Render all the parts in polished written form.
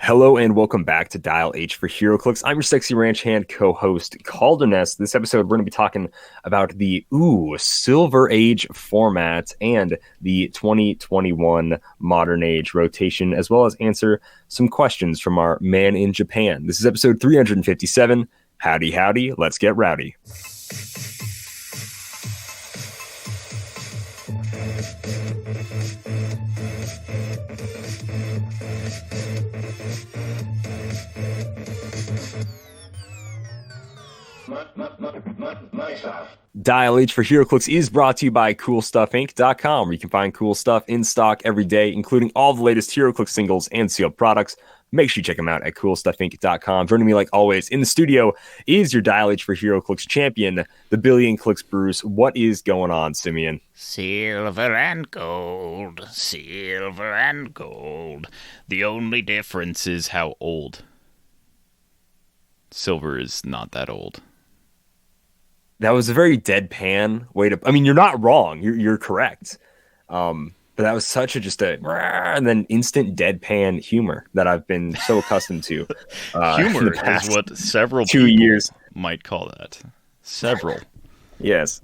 Hello and welcome back to Dial H for Heroclix. I'm your sexy ranch hand co-host Kalder and Simeon. This episode we're going to be talking about the Silver Age format and the 2021 Modern Age rotation, as well as answer some questions from our man in Japan. This is episode 357. Howdy, howdy, let's get rowdy. Dial H for Heroclix is brought to you by CoolStuffInc.com, where you can find cool stuff in stock every day, including all the latest Heroclix singles and sealed products. Make sure you check them out at CoolStuffInc.com. Joining me, like always, in the studio is your Dial H for Heroclix champion, the Billion Clix Bruce. What is going on, Simeon? Silver and gold, silver and gold. The only difference is how old. Silver is not that old. That was a very deadpan way to... I mean, you're not wrong. You're correct. But that was such a and then instant deadpan humor that I've been so accustomed to. Humor is what several 2 years might call that. Several. Yes.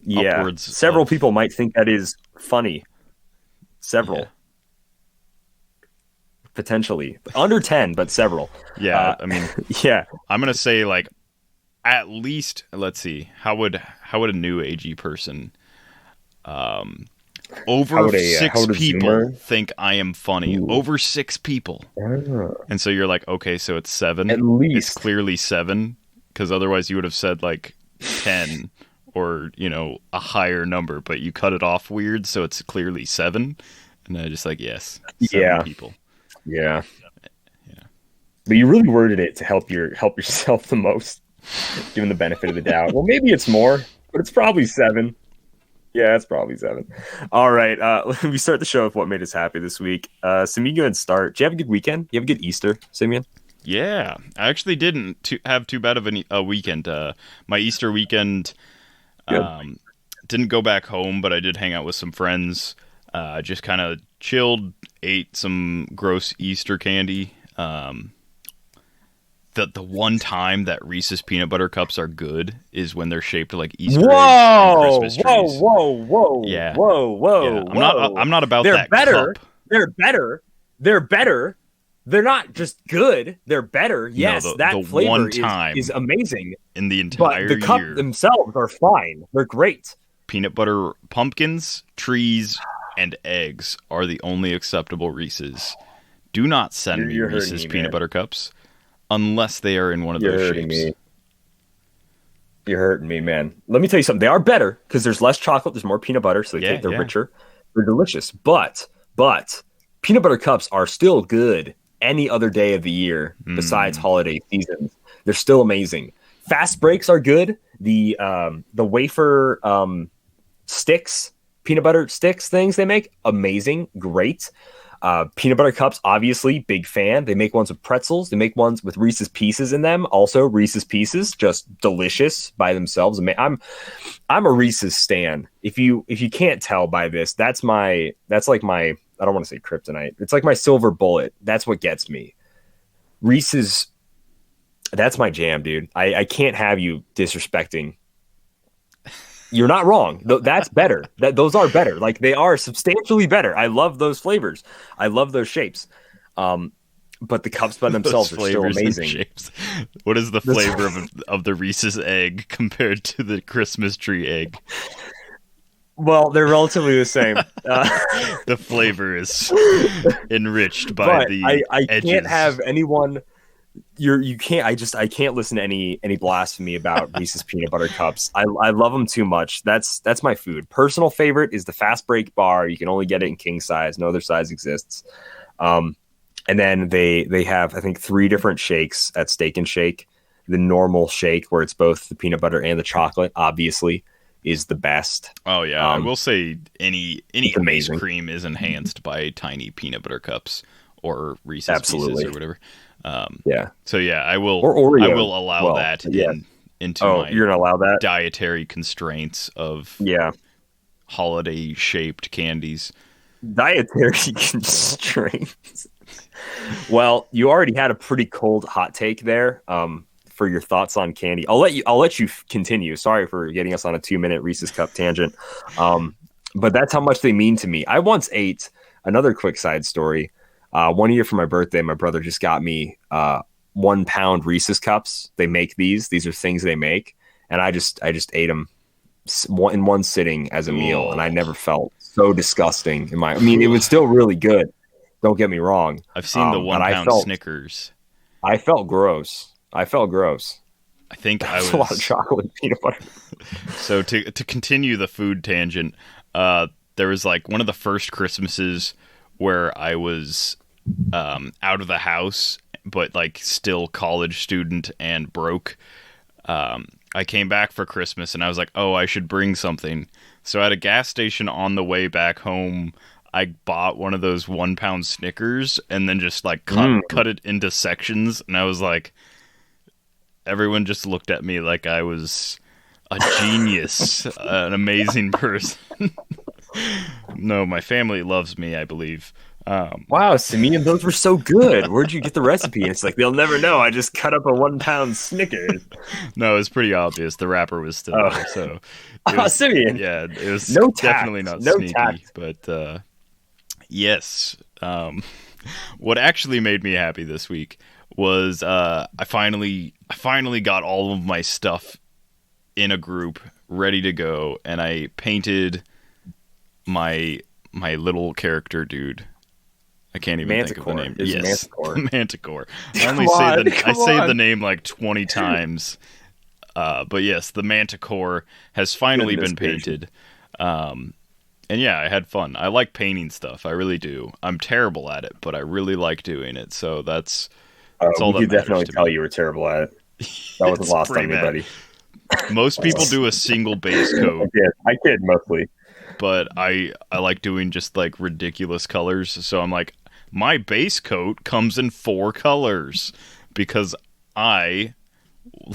Yeah. Upwards several of... people might think that is funny. Several. Yeah. Potentially. Under 10, but several. Yeah, I mean... Yeah. I'm going to say, like, at least, let's see, how would a new AG person... Over six people Zoomer think I am funny. Ooh. Over 6 people. And so you're like, okay, so it's 7. At least. It's clearly 7, because otherwise you would have said like 10 or, a higher number, but you cut it off weird, so it's clearly 7. And I just like, yes, 7 people. Yeah. But you really worded it to help yourself the most, given the benefit of the doubt. Well, maybe it's more, but it's probably 7. Yeah, it's probably 7. All right. We start the show with what made us happy this week. Simeon, go ahead and start. Do you have a good weekend? You have a good Easter, Simeon? Yeah, I actually didn't have too bad of a weekend. My Easter weekend, didn't go back home, but I did hang out with some friends. Just kind of chilled, ate some gross Easter candy. The one time that Reese's peanut butter cups are good is when they're shaped like Easter eggs and Christmas trees. Whoa! Yeah. Whoa! I'm not about they're that better. cup. They're better. They're not just good. They're better. Yes, no, that the flavor one time is amazing. In the entire year. But the cup themselves are fine. They're great. Peanut butter pumpkins, trees, and eggs are the only acceptable Reese's. Do not send me Reese's peanut butter cups. Unless they are in one of those shapes. Me. You're hurting me, man. Let me tell you something. They are better because there's less chocolate, there's more peanut butter, so they're richer. They're delicious. But peanut butter cups are still good any other day of the year besides holiday seasons. They're still amazing. Fast breaks are good. The wafer sticks, peanut butter sticks things they make, amazing, great. Peanut butter cups, obviously, big fan. They make ones with pretzels. They make ones with Reese's Pieces in them. Also, Reese's Pieces, just delicious by themselves. I'm a Reese's stan. If you can't tell by this, that's like my, I don't want to say kryptonite. It's like my silver bullet. That's what gets me. Reese's, that's my jam, dude. I can't have you disrespecting. You're not wrong. That's better. Those are better. Like, they are substantially better. I love those flavors. I love those shapes. But the cups by themselves are still amazing. Shapes. What is the flavor of the Reese's egg compared to the Christmas tree egg? Well, they're relatively the same. The flavor is enriched by the edges. Can't have anyone... You can't. I can't listen to any blasphemy about Reese's peanut butter cups. I love them too much. That's my food. Personal favorite is the fast break bar. You can only get it in king size. No other size exists. And then they have, I think, 3 different shakes at Steak and Shake. The normal shake, where it's both the peanut butter and the chocolate, obviously, is the best. Oh yeah, I will say any ice cream is enhanced by tiny peanut butter cups or Reese's Pieces or whatever. So yeah, I will. Or Oreo. I will allow that into my you're gonna allow that dietary constraints of holiday shaped candies. Dietary constraints. Well, you already had a pretty cold hot take there. For your thoughts on candy, I'll let you continue. Sorry for getting us on a 2-minute Reese's Cup tangent. But that's how much they mean to me. I once ate another quick side story. 1 year for my birthday, my brother just got me 1 pound Reese's Cups. They make these. These are things they make, and I just ate them in one sitting as a meal, and I never felt so disgusting. I mean, it was still really good. Don't get me wrong. I've seen the 1 pound Snickers. I felt gross. I think I was a lot of chocolate and peanut butter. So to continue the food tangent, there was like one of the first Christmases where I was out of the house, but like still college student and broke. I came back for Christmas and I was like, oh, I should bring something. So at a gas station on the way back home, I bought one of those 1 pound Snickers and then just like cut it into sections. And I was like, everyone just looked at me like I was a genius, an amazing person. No, my family loves me, I believe. Wow, Simeon, those were so good. Where'd you get the recipe? And it's like, they'll never know. I just cut up a 1 pound Snickers. No, it was pretty obvious. The wrapper was still there. So Simeon. Yeah, it was definitely not no sneaky. Tact. But yes. What actually made me happy this week was I finally got all of my stuff in a group ready to go, and I painted my little character dude. I can't even think of the name. Yes, Manticore. I say the name like 20 times. But yes, the Manticore has finally been painted. And yeah, I had fun. I like painting stuff. I really do. I'm terrible at it, but I really like doing it. So that's all that matters. You definitely tell you were terrible at it. That wasn't lost on anybody. Most people do a single base coat. I kid mostly. But I like doing just like ridiculous colors. So I'm like, my base coat comes in 4 colors because I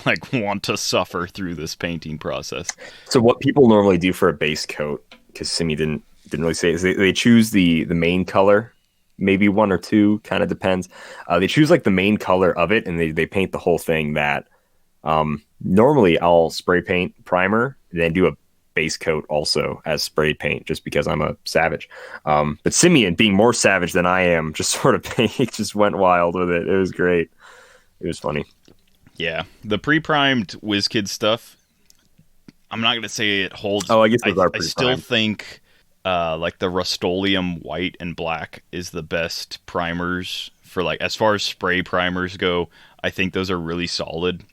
like want to suffer through this painting process. So what people normally do for a base coat, because Simi didn't really say, is they choose the main color, maybe 1 or 2, kind of depends. They choose like the main color of it, and they paint the whole thing. That normally I'll spray paint primer, and then do a base coat also as spray paint, just because I'm a savage. But Simeon, being more savage than I am, just sort of just went wild with it. It was great. It was funny. Yeah, the pre-primed WizKids stuff, I'm not going to say it holds. Oh, I guess those are pre-primed. I still think like the Rust-Oleum white and black is the best primers for, like, as far as spray primers go. I think those are really solid.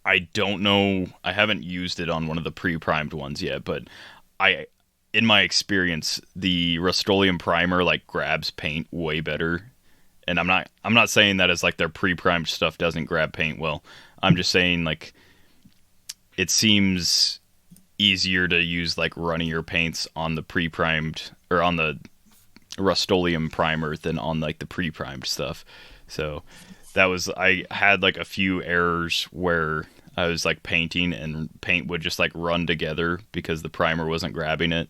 I don't know. I haven't used it on one of the pre-primed ones yet, but in my experience, the Rust-Oleum primer like grabs paint way better. And I'm not saying that as like their pre-primed stuff doesn't grab paint well. I'm just saying like it seems easier to use like runnier paints on the pre-primed or on the Rust-Oleum primer than on like the pre-primed stuff. So I had like a few errors where I was like painting and paint would just like run together because the primer wasn't grabbing it.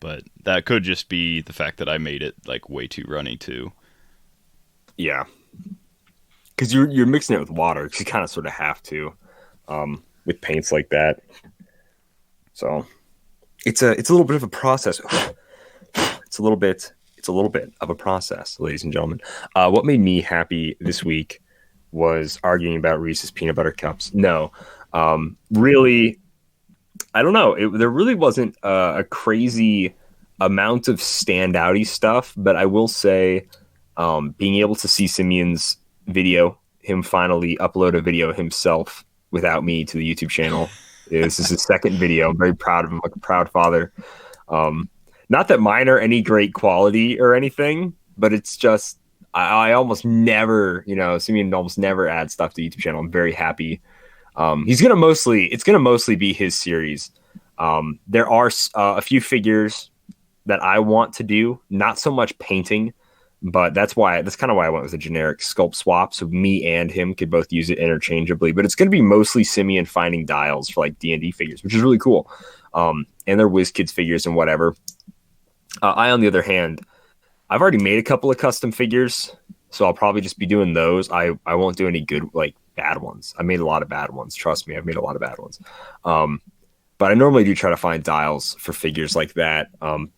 But that could just be the fact that I made it like way too runny too. Yeah. Because you're mixing it with water, because you kind of sort of have to with paints like that. So it's a little bit of a process. It's a little bit of a process, ladies and gentlemen. What made me happy this week was arguing about Reese's peanut butter cups. No, really, I don't know. There really wasn't a crazy amount of standouty stuff, but I will say being able to see Simeon's video, him finally upload a video himself without me to the YouTube channel. This is his second video. I'm very proud of him, like a proud father. Not that mine are any great quality or anything, but it's just I almost never, Simeon almost never adds stuff to the YouTube channel. I'm very happy. It's gonna mostly be his series. There are a few figures that I want to do, not so much painting, but that's kind of why I went with a generic sculpt swap, so me and him could both use it interchangeably. But it's going to be mostly Simeon finding dials for like D&D figures, which is really cool. And they're WizKids figures and whatever. I, on the other hand, I've already made a couple of custom figures, So I'll probably just be doing those. I won't do any good, like, bad ones. I made a lot of bad ones. Trust me, I've made a lot of bad ones. But I normally do try to find dials for figures like that.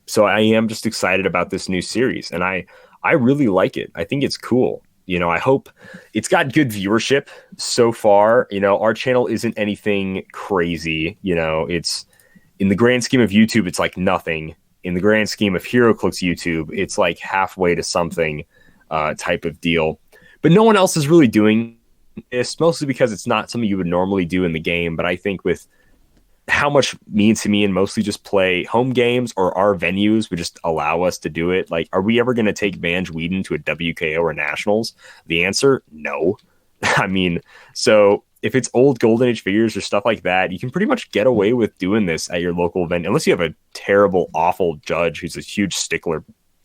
So I am just excited about this new series, and I really like it. I think it's cool. I hope it's got good viewership so far. Our channel isn't anything crazy. It's in the grand scheme of YouTube, it's like nothing. In the grand scheme of Heroclix YouTube, it's like halfway to something type of deal. But no one else is really doing this, mostly because it's not something you would normally do in the game. But I think with how much me and Simeon mostly just play home games, or our venues would just allow us to do it. Like, are we ever going to take Van Whedon to a WKO or Nationals? The answer, no. I mean, so if it's old Golden Age figures or stuff like that, you can pretty much get away with doing this at your local event, unless you have a terrible, awful judge who's a huge stickler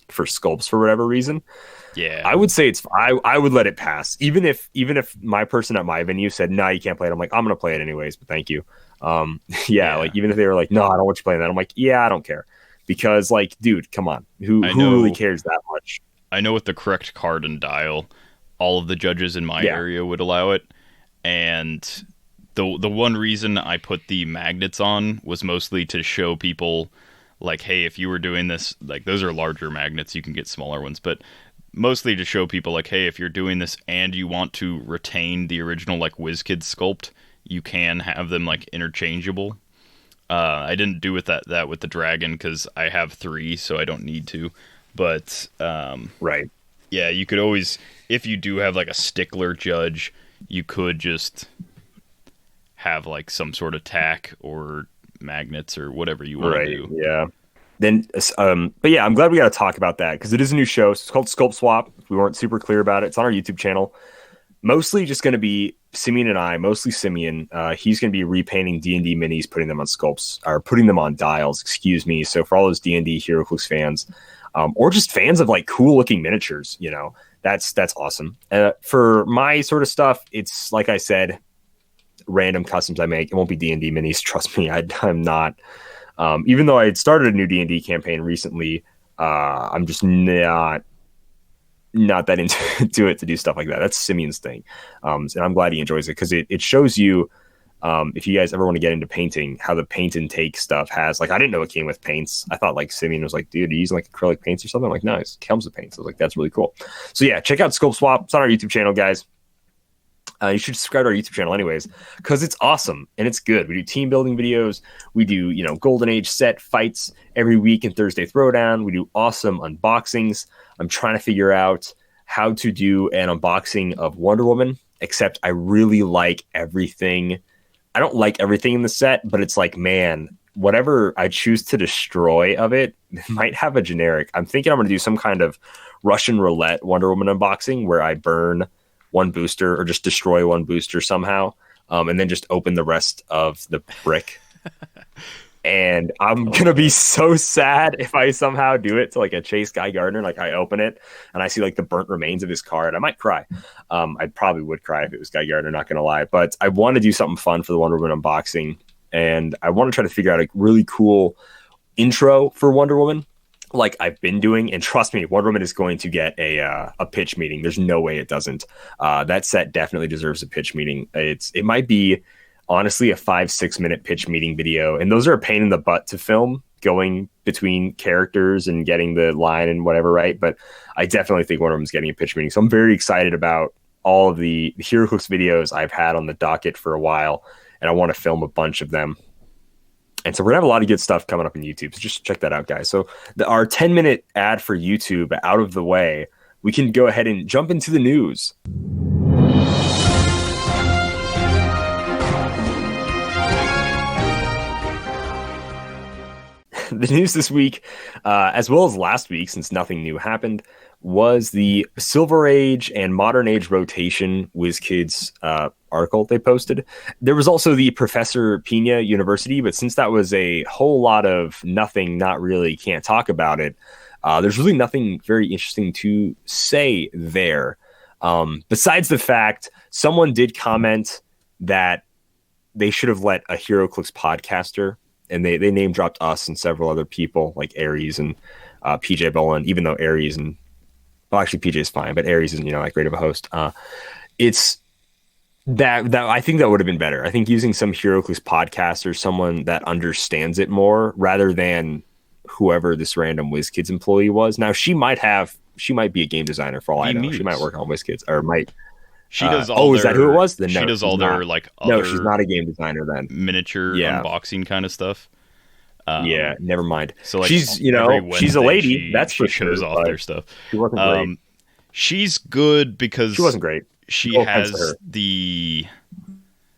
for sculpts for whatever reason. Yeah, I would say it's. I would let it pass, even if my person at my venue said, "No, you can't play it." I'm like, I'm gonna play it anyways, but thank you. Yeah, like, even if they were like, "No, I don't want you playing that," I'm like, "Yeah, I don't care," because, like, dude, come on, who really cares that much? I know with the correct card and dial, all of the judges in my area would allow it, and the one reason I put the magnets on was mostly to show people, like, hey, if you were doing this, like, those are larger magnets, you can get smaller ones, but mostly to show people, like, hey, if you're doing this and you want to retain the original, like, WizKids sculpt, you can have them, like, interchangeable. I didn't do with that with the dragon because I have 3, so I don't need to. But right, yeah, you could always, if you do have, like, a stickler judge, you could just have, like, some sort of tack or magnets or whatever you want to do. Yeah. Then, but yeah, I'm glad we got to talk about that because it is a new show. It's called Sculpt Swap. We weren't super clear about it. It's on our YouTube channel. Mostly just going to be Simeon and I, mostly Simeon. He's going to be repainting D&D minis, putting them on sculpts, or putting them on dials, excuse me. So for all those D&D HeroClix fans, or just fans of, like, cool looking miniatures, that's awesome. For my sort of stuff, it's, like I said, random customs I make. It won't be D&D minis. Trust me, I'm not. Even though I had started a new D&D campaign recently, I'm just not that into it to do stuff like that. That's Simeon's thing. And I'm glad he enjoys it because it shows you, if you guys ever want to get into painting, how the paint and take stuff has, like, I didn't know it came with paints. I thought, like, Simeon was like, dude, are you using, like, acrylic paints or something? I'm like, no, it comes with paints. I was like, that's really cool. So yeah, check out Sculpt Swap. It's on our YouTube channel, guys. You should subscribe to our YouTube channel anyways, because it's awesome and it's good. We do team building videos. We do, Golden Age set fights every week in Thursday Throwdown. We do awesome unboxings. I'm trying to figure out how to do an unboxing of Wonder Woman, except I really like everything. I don't like everything in the set, but it's like, man, whatever I choose to destroy of it might have a generic. I'm thinking I'm going to do some kind of Russian roulette Wonder Woman unboxing where I burn one booster or just destroy one booster somehow, and then just open the rest of the brick. And I'm gonna be so sad if I somehow do it to, like, a Chase Guy Gardner. Like, I open it and I see, like, the burnt remains of his card. I might cry. I probably would cry if it was Guy Gardner, not gonna lie. But I want to do something fun for the Wonder Woman unboxing, and I want to try to figure out a really cool intro for Wonder Woman, like I've been doing. And trust me, Wonder Woman is going to get a pitch meeting. There's no way it doesn't. That set definitely deserves a pitch meeting. It might be, honestly, a 5-6 minute pitch meeting video, and those are a pain in the butt to film, going between characters and getting the line and whatever, right? But I definitely think Wonder Woman's getting a pitch meeting, so I'm very excited about all of the HeroClix videos I've had on the docket for a while, and I want to film a bunch of them. And so we're gonna have a lot of good stuff coming up in YouTube, so just check that out, guys. So our 10-minute ad for YouTube out of the way, we can go ahead and jump into the news. The news this week, as well as last week, since nothing new happened, was the Silver Age and Modern Age rotation WizKids article they posted. There was also the Professor Pina University, but since that was a whole lot of nothing, not really, can't talk about it, there's really nothing very interesting to say there. Besides the fact someone did comment that they should have let a HeroClix podcaster, and they name dropped us and several other people like Aries and PJ Bowen, even though Aries and Well, actually, PJ is fine, but Aries isn't, like great of a host. It's that I think that would have been better. I think using some Heroclix podcast or someone that understands it more rather than whoever this random WizKids employee was. Now she might be a game designer for all I know. She might work on WizKids or might. She does all. Is that who it was? Then she does all their No, she's not a game designer. Then miniature unboxing kind of stuff. Yeah, never mind. So she's she's a lady. That's for sure. Shows off their stuff. She wasn't great. She's good because she wasn't great. She has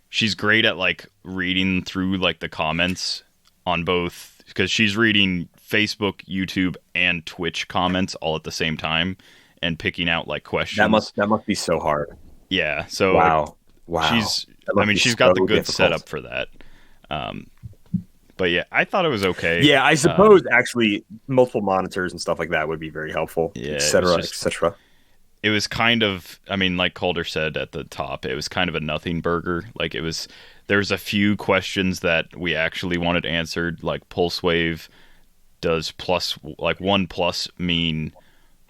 she's great at like reading through like the comments on both, because she's reading Facebook, YouTube, and Twitch comments all at the same time and picking out like questions. That must be so hard. Yeah. So wow. She's got the good setup for that. But yeah, I thought it was okay. Yeah, I suppose actually multiple monitors and stuff like that would be very helpful. Yeah, etc. etc. It was kind of, like Calder said at the top, it was kind of a nothing burger. Like there's a few questions that we actually wanted answered, like Pulse Wave, does one plus mean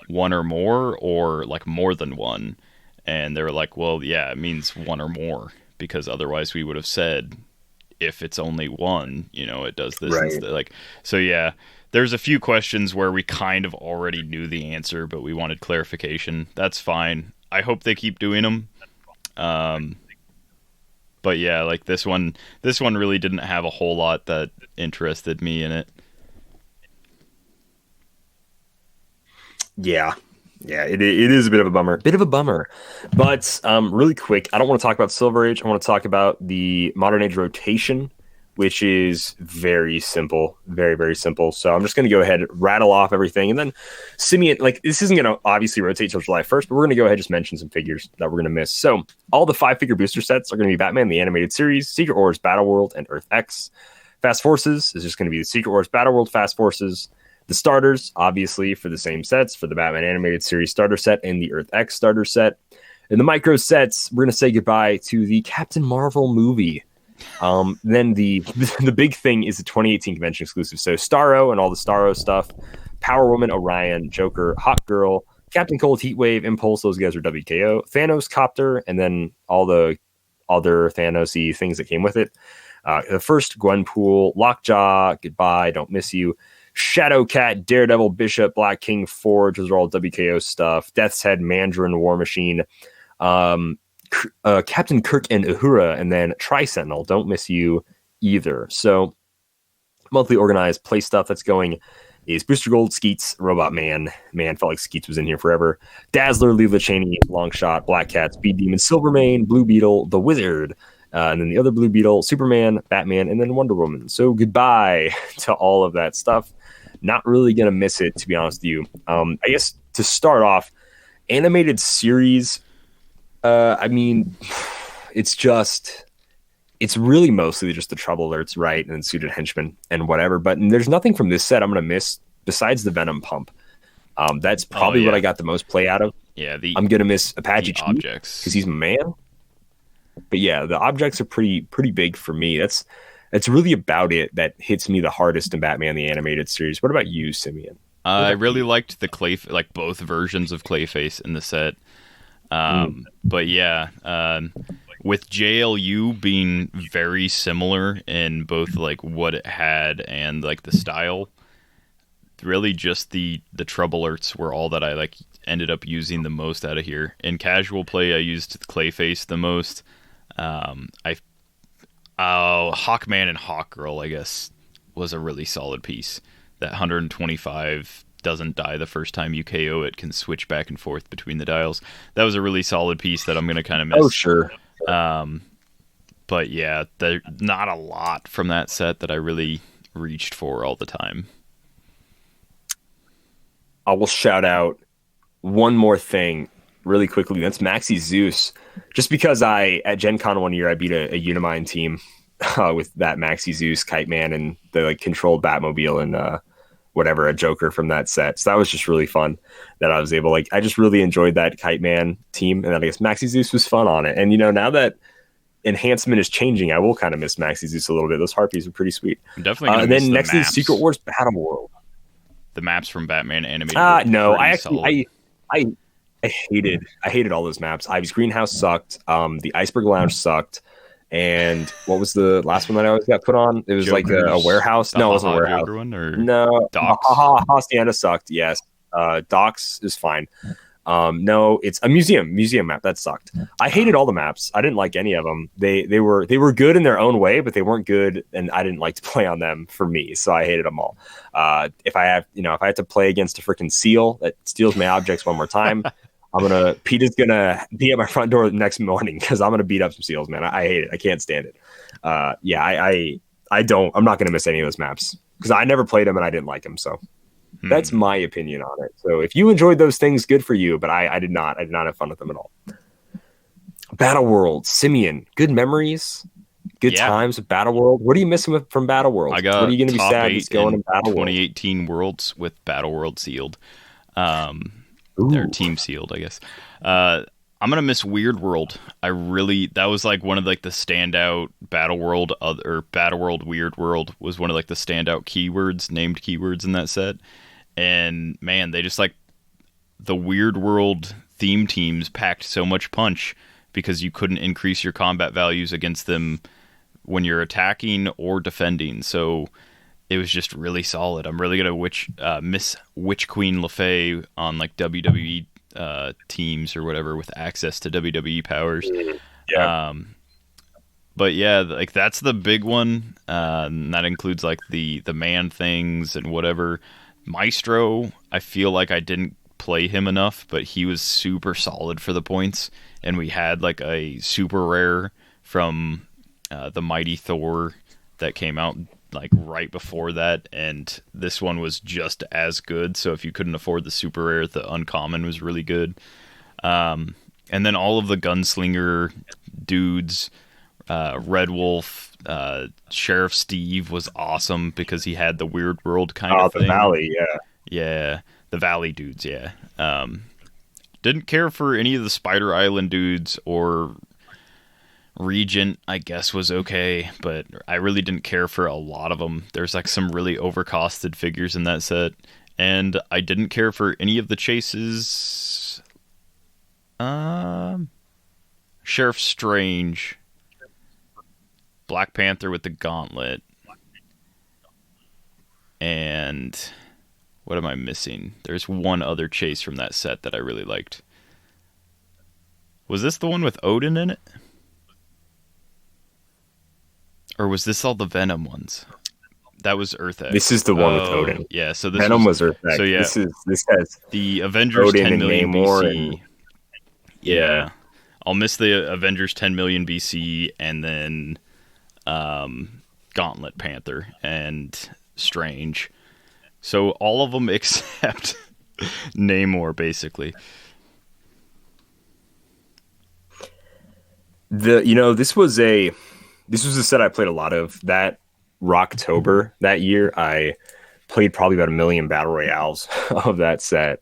one or more, or like more than one? And they were like, well, yeah, it means one or more, because otherwise we would have said if it's only one, it does this. Right. So yeah. There's a few questions where we kind of already knew the answer, but we wanted clarification. That's fine. I hope they keep doing them. But yeah, like this one really didn't have a whole lot that interested me in it. Yeah, it is a bit of a bummer. But really quick, I don't want to talk about Silver Age. I want to talk about the Modern Age rotation, which is very simple, very, very simple. So I'm just going to go ahead and rattle off everything. And then Simeon, this isn't going to obviously rotate till July 1st, but we're going to go ahead and just mention some figures that we're going to miss. So all the 5-figure booster sets are going to be Batman, the Animated Series, Secret Wars, Battle World, and Earth X. Fast Forces is just going to be the Secret Wars, Battle World, Fast Forces. The starters, obviously, for the same sets, for the Batman Animated Series starter set and the Earth X starter set. And the micro sets, we're going to say goodbye to the Captain Marvel movie. Then the big thing is the 2018 convention exclusive. So Starro and all the Starro stuff, Power Woman, Orion, Joker, Hawk Girl, Captain Cold, Heatwave, Impulse, those guys are WKO, Thanos, Copter, and then all the other Thanos-y things that came with it. The first, Gwenpool, Lockjaw, Goodbye, Don't Miss You, Shadowcat, Daredevil, Bishop, Black King, Forge, those are all WKO stuff. Death's Head, Mandarin, War Machine, Captain Kirk and Uhura, and then Tri-Sentinel, Don't Miss You either. So monthly organized play stuff that's going is Booster Gold, Skeets, Robot Man, felt like Skeets was in here forever, Dazzler, Leela Cheney, Longshot, Black Cat, Speed Demon, Silvermane, Blue Beetle, The Wizard, and then the other Blue Beetle, Superman, Batman, and then Wonder Woman. So goodbye to all of that stuff. Not really going to miss it, to be honest with you. I guess to start off, animated series, it's really mostly just the Trouble Alerts, right, and Suited Henchmen and whatever. But there's nothing from this set I'm going to miss besides the Venom Pump. That's probably what I got the most play out of. Yeah, I'm going to miss Apache Chief objects because he's my man. But yeah, the objects are pretty big for me. That's really about it that hits me the hardest in Batman the Animated Series. What about you, Simeon? I really liked the both versions of Clayface in the set. But yeah, with JLU being very similar in both like what it had and like the style, really just the Trouble Alerts were all that I ended up using the most out of here. In casual play, I used Clayface the most. Hawkman and Hawkgirl, I guess, was a really solid piece. That 125 doesn't die the first time you KO it, can switch back and forth between the dials. That was a really solid piece that I'm going to kind of miss. Oh, sure. But yeah, there's not a lot from that set that I really reached for all the time. I will shout out one more thing really quickly. That's Maxi Zeus. Just because at Gen Con one year, I beat a Unimind team with that Maxi Zeus, Kite Man, and the controlled Batmobile and a Joker from that set. So that was just really fun that I was able, I just really enjoyed that Kite Man team, and then I guess Maxi Zeus was fun on it. And now that enhancement is changing, I will kind of miss Maxi Zeus a little bit. Those Harpies are pretty sweet. I'm definitely gonna and miss then the next maps. is Secret Wars Battle World. The maps from Batman animated. No, I I hated all those maps. Ivy's Greenhouse sucked. The Iceberg Lounge sucked. And what was the last one that I always got put on? It was like a warehouse. No, it wasn't a warehouse. Joker one, or no, Docks? Hacienda sucked. Yes, Docks is fine. No, it's a museum map that sucked. I hated all the maps. I didn't like any of them. They were good in their own way, but they weren't good, and I didn't like to play on them for me. So I hated them all. If I have to play against a freaking seal that steals my objects one more time, Peter's gonna be at my front door the next morning because I'm gonna beat up some seals, man. I hate it. I can't stand it. I'm not gonna miss any of those maps because I never played them and I didn't like them. So that's my opinion on it. So if you enjoyed those things, good for you. But I did not. I did not have fun with them at all. Battle World, Simeon, good memories, good times of Battle World. What are you missing from Battle World? I got what are you going to be sad that's going in Battle 2018 World? Worlds with Battle World sealed. They're team sealed, I guess. I'm gonna miss Weird World. That was like one of like the standout Battle World or Battle World Weird World was one of like the standout named keywords in that set. And man, they just like the Weird World theme teams packed so much punch because you couldn't increase your combat values against them when you're attacking or defending. So it was just really solid. I'm really gonna miss Witch Queen LeFay on like WWE teams or whatever with access to WWE powers. Yeah. But yeah, like that's the big one. And that includes like the man things and whatever. Maestro, I feel like I didn't play him enough, but he was super solid for the points. And we had like a super rare from the Mighty Thor that came out like right before that, and this one was just as good. So if you couldn't afford the super rare, the uncommon was really good. And then all of the gunslinger dudes, Red Wolf, Sheriff Steve was awesome because he had the Weird World kind of thing. The Valley, yeah, the Valley dudes, yeah. Didn't care for any of the Spider Island dudes, or Regent, I guess, was okay, but I really didn't care for a lot of them. There's like some really overcosted figures in that set, and I didn't care for any of the chases. Sheriff Strange, Black Panther with the gauntlet, and what am I missing? There's one other chase from that set that I really liked. Was this the one with Odin in it? Or was this all the Venom ones? That was Earth X. This is the one with Odin. Yeah, so Venom was Earth X. So yeah, this has the Avengers Odin 10 million BC. And... Yeah. I'll miss the Avengers 10 million BC and then Gauntlet Panther and Strange. So all of them except Namor, basically. This was a set I played a lot of. That Rocktober that year, I played probably about 1 million battle royales of that set.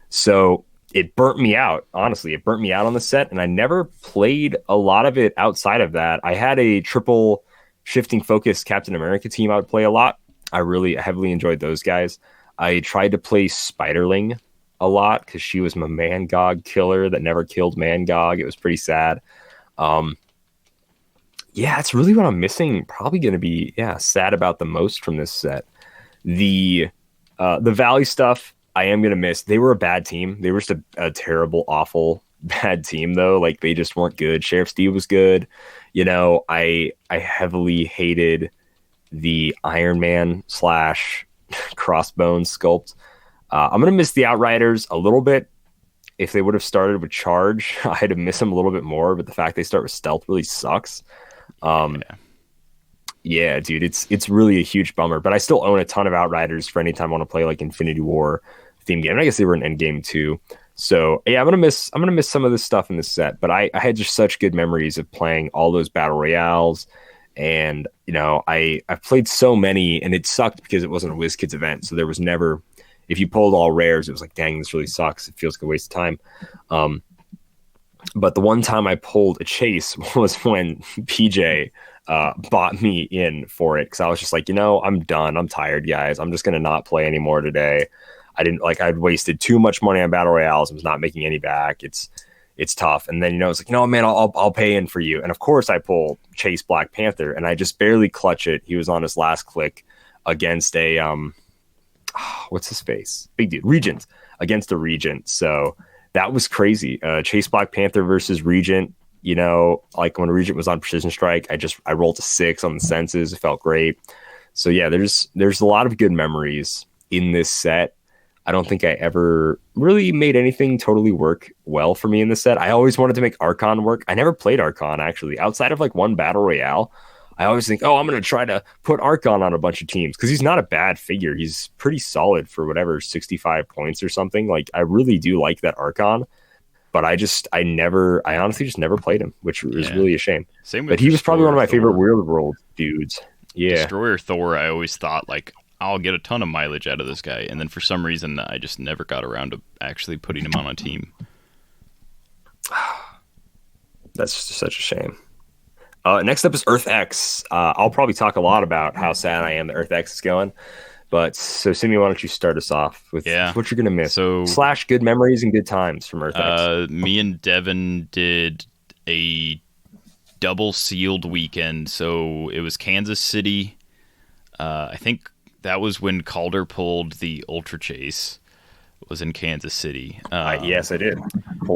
So it burnt me out. Honestly, it burnt me out on the set, and I never played a lot of it outside of that. I had a triple shifting focus Captain America team I would play a lot. I really heavily enjoyed those guys. I tried to play Spiderling a lot because she was my Mangog killer that never killed Mangog. It was pretty sad. Yeah, it's really what I'm missing. Probably going to be sad about the most from this set. The Valley stuff I am going to miss. They were a bad team. They were just a terrible, awful, bad team though. Like they just weren't good. Sheriff Steve was good. I heavily hated the Iron Man / Crossbones sculpt. I'm going to miss the Outriders a little bit. If they would have started with Charge, I'd have missed them a little bit more, but the fact they start with Stealth really sucks. Yeah, dude, it's really a huge bummer, but I still own a ton of Outriders for any time I want to play like Infinity War theme game. And I guess they were an Endgame too. So yeah, I'm gonna miss some of this stuff in this set, but I had just such good memories of playing all those battle royales, and I've played so many, and it sucked because it wasn't a WizKids event, so there was never, if you pulled all rares, it was like, dang, this really sucks. It feels like a waste of time. But the one time I pulled a chase was when PJ bought me in for it, because I was just like, I'm done. I'm tired, guys. I'm just going to not play anymore today. I'd wasted too much money on battle royales. I was not making any back. It's tough. And then, it's like, man, I'll pay in for you. And of course I pull Chase Black Panther and I just barely clutch it. He was on his last click against a, what's his face? Big dude, Regent, against a Regent. So that was crazy. Chase Black Panther versus Regent, like when Regent was on Precision Strike, I rolled a 6 on the senses. It felt great. So yeah, there's a lot of good memories in this set. I don't think I ever really made anything totally work well for me in the set. I always wanted to make Archon work. I never played Archon, actually. Outside of like one battle royale, I always think, I'm going to try to put Archon on a bunch of teams because he's not a bad figure. He's pretty solid for whatever, 65 points or something. Like, I really do like that Archon, but I honestly just never played him, which is really a shame. Same with but he was probably one of my Thor. favorite Weird World dudes. Yeah. Destroyer Thor, I always thought, like, I'll get a ton of mileage out of this guy. And then for some reason, I just never got around to actually putting him on a team. That's such a shame. Next up is Earth X. I'll probably talk a lot about how sad I am that Earth X is going. But so, Simeon, why don't you start us off with what you're going to miss? / good memories and good times from Earth X. Me and Devin did a double sealed weekend. So it was Kansas City. I think that was when Kalder pulled the Ultra Chase. It was in Kansas City. Yes, I did.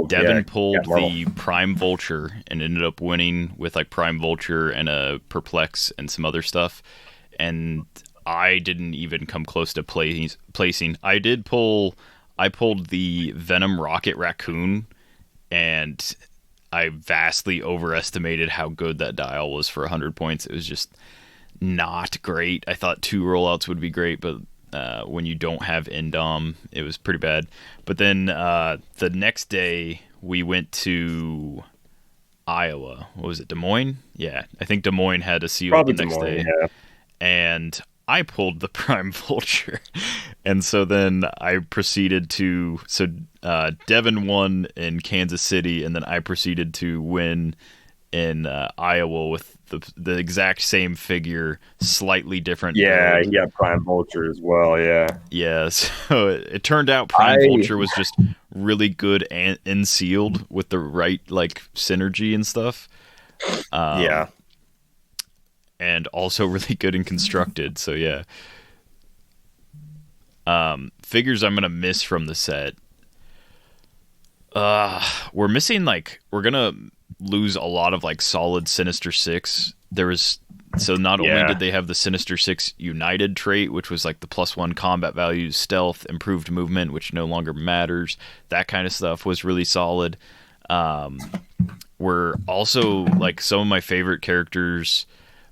Devin pulled the Prime Vulture and ended up winning with like Prime Vulture and a Perplex and some other stuff. And I didn't even come close to placing. I pulled the Venom Rocket Raccoon, and I vastly overestimated how good that dial was for 100 points. It was just not great. I thought 2 rollouts would be great, but when you don't have Endom, it was pretty bad. But then the next day, we went to Iowa. What was it, Des Moines? Yeah, I think Des Moines had a seal the next day. Yeah. And I pulled the Prime Vulture. And so then I proceeded to... So Devin won in Kansas City, and then I proceeded to win in Iowa with the exact same figure, slightly different. Yeah, he got Prime Vulture as well, yeah. Yeah, so it turned out Prime Vulture was just really good and sealed with the right, like, synergy and stuff. Yeah. And also really good and constructed, so yeah. Figures I'm going to miss from the set. We're missing, like, we're going to lose a lot of like solid Sinister Six. Not only did they have the Sinister Six United trait, which was like the +1 combat value, stealth, improved movement, which no longer matters. That kind of stuff was really solid. We're also like some of my favorite characters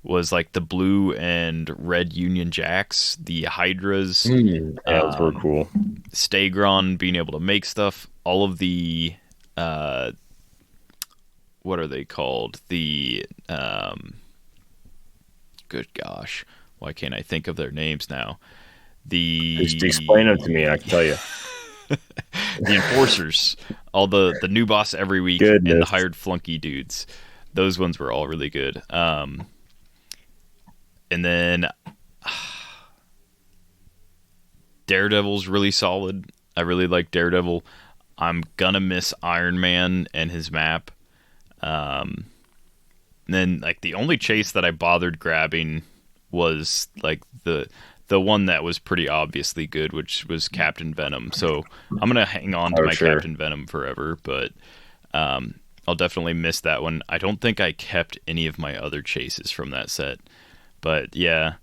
was like the blue and red Union Jacks, the Hydras. Those were cool. Stagron being able to make stuff. All of the what are they called? The good gosh, why can't I think of their names now? Just explain them to me, I can tell you. The Enforcers, all the new boss every week, and the hired flunky dudes. Those ones were all really good. And then Daredevil's really solid. I really like Daredevil. I'm gonna miss Iron Man and his map. Then like the only chase that I bothered grabbing was like the one that was pretty obviously good, which was Captain Venom. So I'm gonna hang on to my Captain Venom forever, but I'll definitely miss that one. I don't think I kept any of my other chases from that set, but yeah,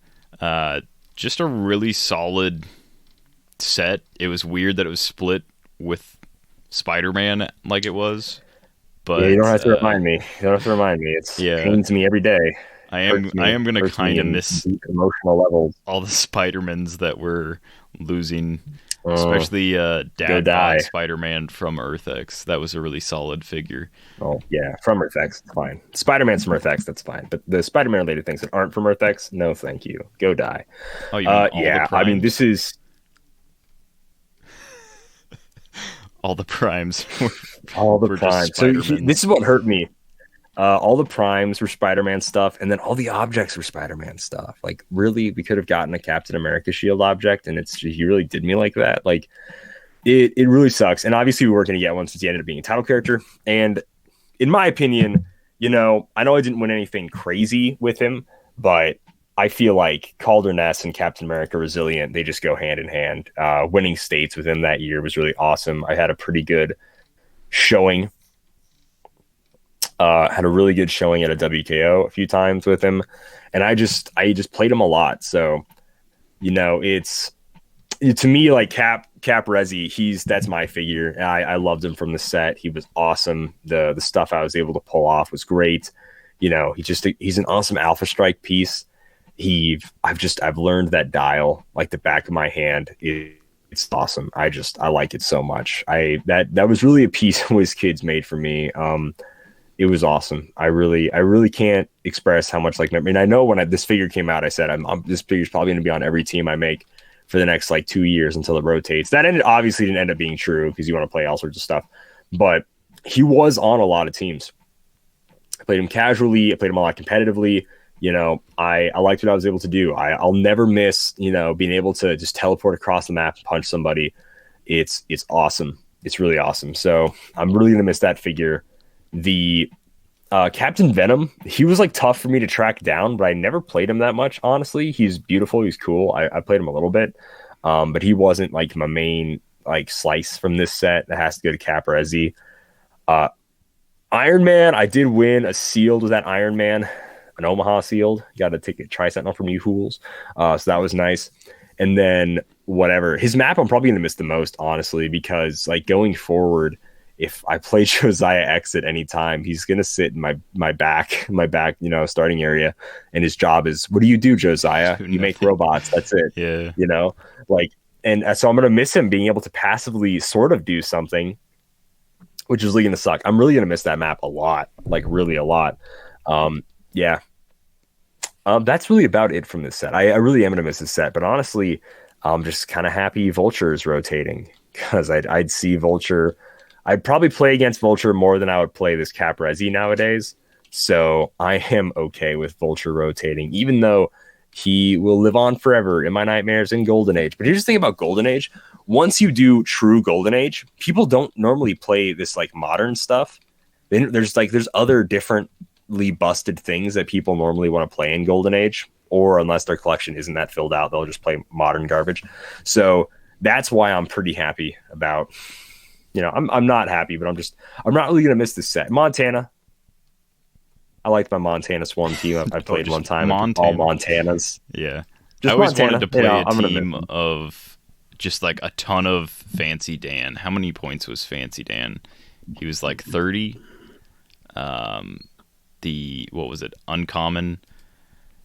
just a really solid set. It was weird that it was split with Spider-Man like it was. But you don't have to remind me. It pains me every day. I am going to kind of miss emotional levels. All the Spider-Mans that we're losing, especially Dad Spider-Man from Earth X. That was a really solid figure. Oh yeah, from Earth X, it's fine. Spider-Man's from Earth X, that's fine. But the Spider-Man related things that aren't from Earth X, no, thank you. Go die. Oh, you mean all the Primes? I mean, this is all the Primes. All the Primes. So this is what hurt me. All the primes were Spider-Man stuff, and then all the objects were Spider-Man stuff. Like, really, we could have gotten a Captain America shield object, and he really did me like that. Like, it really sucks. And obviously, we weren't going to get one since he ended up being a title character. And in my opinion, I know I didn't win anything crazy with him, but I feel like Calder and Captain America Resilient, they just go hand in hand. Winning states within that year was really awesome. I had a pretty good showing. Had a really good showing at a WKO a few times with him, and I just played him a lot. So, it's to me like Cap Resi. That's my figure. I loved him from the set. He was awesome. The stuff I was able to pull off was great. He's an awesome Alpha Strike piece. I've learned that dial like the back of my hand. It's awesome. I like it so much. That was really a piece WizKids made for me. It was awesome. I really can't express how much like. I mean, I know when this figure came out, I said this figure's probably going to be on every team I make for the next like 2 years until it rotates. That obviously didn't end up being true because you want to play all sorts of stuff, but he was on a lot of teams. I played him casually. I played him a lot competitively. I liked what I was able to do. I'll never miss, being able to just teleport across the map and punch somebody. It's awesome. It's really awesome. So I'm really going to miss that figure. The Captain Venom, he was like tough for me to track down, but I never played him that much. Honestly, he's beautiful. He's cool. I played him a little bit, but he wasn't like my main like slice from this set. That has to go to Cap Resi. Iron Man, I did win a sealed with that Iron Man, an Omaha sealed. Got to take a Tri-Sentinel from you fools. So that was nice. And then whatever his map, I'm probably gonna miss the most, honestly, because like going forward, if I play Josiah X at any time, he's gonna sit in my back, starting area, and his job is, what do you do, Josiah? You make robots. That's it. Yeah. And so I'm gonna miss him being able to passively sort of do something, which is really gonna suck. I'm really gonna miss that map a lot, like really a lot. Yeah. That's really about it from this set. I really am gonna miss this set, but honestly, I'm just kind of happy Vulture is rotating, because I'd see Vulture. I'd probably play against Vulture more than I would play this Cap Resi nowadays. So I am okay with Vulture rotating, even though he will live on forever in my nightmares in Golden Age. But here's the thing about Golden Age. Once you do true Golden Age, people don't normally play this like modern stuff. There's other differently busted things that people normally want to play in Golden Age, or unless their collection isn't that filled out, they'll just play modern garbage. So that's why I'm pretty happy about... I'm not happy, but I'm not really going to miss this set. Montana. I liked my Montana Swarm team. I played one time. All Montanas. Yeah. Just I always Montana. wanted to play a team of just like a ton of Fancy Dan. How many points was Fancy Dan? He was like 30. What was it? Uncommon.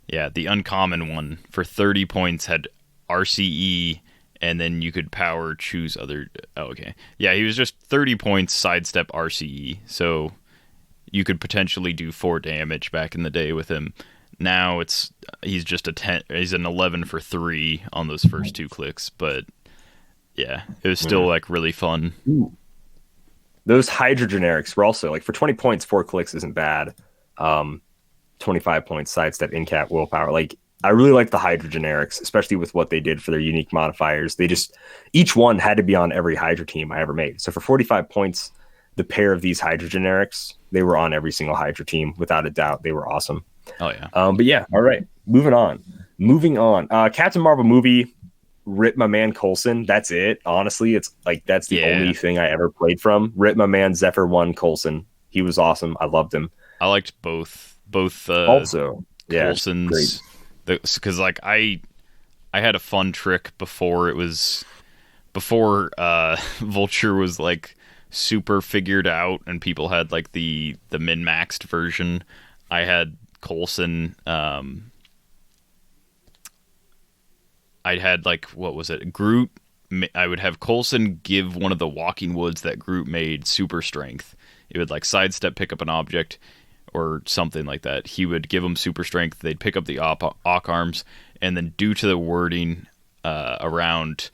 Yeah, the uncommon one for 30 points had RCE, and then you could power choose other... Oh, okay. Yeah, he was just 30 points, sidestep RCE. So you could potentially do 4 damage back in the day with him. Now he's just a 10. He's an 11 for 3 on those first 2 clicks. But yeah, it was still like really fun. Ooh. Those Hydra generics were also like, for 20 points, 4 clicks isn't bad. 25 points, sidestep, in-cap, willpower. Like, I really like the Hydra generics, especially with what they did for their unique modifiers. Each one had to be on every Hydra team I ever made. So for 45 points, the pair of these Hydra generics, they were on every single Hydra team, without a doubt. They were awesome. Oh, yeah. But yeah, all right. Moving on. Captain Marvel movie, rip my man Coulson. That's it. Honestly, it's like, that's the only thing I ever played from. Rip my man Zephyr 1 Coulson. He was awesome. I loved him. I liked both also, Coulsons. Because like I had a fun trick before Vulture was like super figured out and people had like the min-maxed version. I had Coulson. I had like, what was it, Groot. I would have Coulson give one of the walking woods that Groot made super strength. It would like sidestep, pick up an object or something like that. He would give them super strength. They'd pick up the Ock arms, and then due to the wording around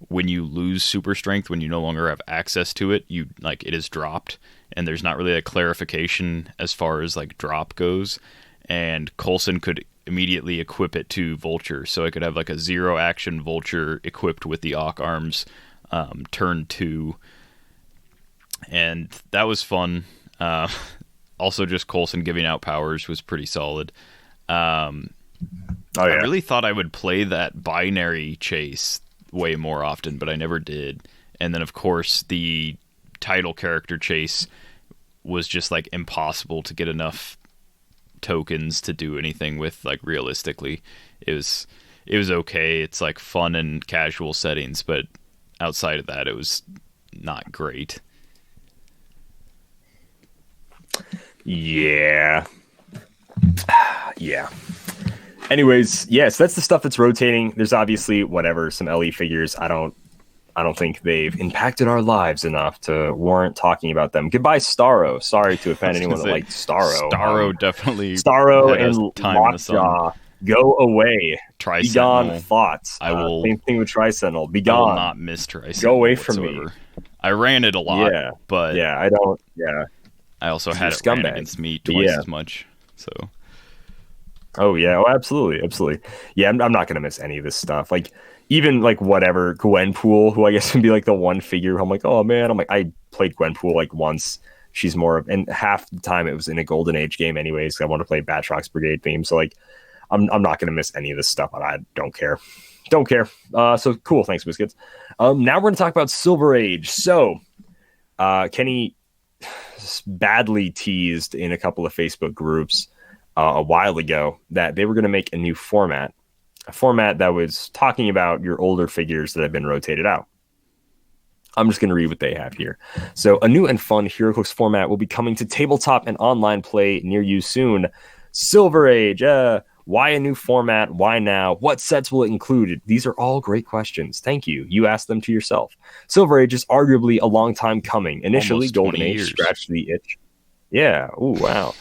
when you lose super strength, when you no longer have access to it, it is dropped. and there's not really a clarification as far as like drop goes. And Coulson could immediately equip it to Vulture, so I could have like a 0 action Vulture equipped with the Ock Arms turn 2, and that was fun. Also, just Coulson giving out powers was pretty solid. I really thought I would play that binary chase way more often, but I never did. And then, of course, the title character chase was just like impossible to get enough tokens to do anything with. Like, realistically, it was okay. It's like fun in casual settings, but outside of that, it was not great. Yeah. Anyways, yes, that's the stuff that's rotating. There's obviously some LE figures. I don't think they've impacted our lives enough to warrant talking about them. Goodbye, Starro. Sorry to offend anyone that liked Starro. Starro definitely. Starro and Lockjaw. Go away. Be gone, thoughts. I will. Same thing with Tri-Sentinel. Be gone. I will not miss Tri-Sentinel. Go away from me. I ran it a lot, but I don't. Yeah. I also had it ran against me twice as much. So. Oh yeah. Oh, absolutely. Yeah, I'm not gonna miss any of this stuff. Like, even like whatever Gwenpool, who I guess would be like the one figure. I'm like, oh man. I'm like, I played Gwenpool like once. She's more of, and half the time it was in a Golden Age game anyways. I want to play Batrock's Brigade theme, so like, I'm not gonna miss any of this stuff. I don't care. So cool. Thanks, Biscuits. Now we're gonna talk about Silver Age. So, Kenny badly teased in a couple of Facebook groups a while ago that they were going to make a new format, a format that was talking about your older figures that have been rotated out. I'm just going to read what they have here. So, a new and fun Heroclix format will be coming to tabletop and online play near you soon. Silver Age. Why a new format? Why now? What sets will it include? These are all great questions. Thank you. You asked them to yourself. Silver Age is arguably a long time coming. Initially, Golden Age scratched the itch. Yeah. Oh, wow.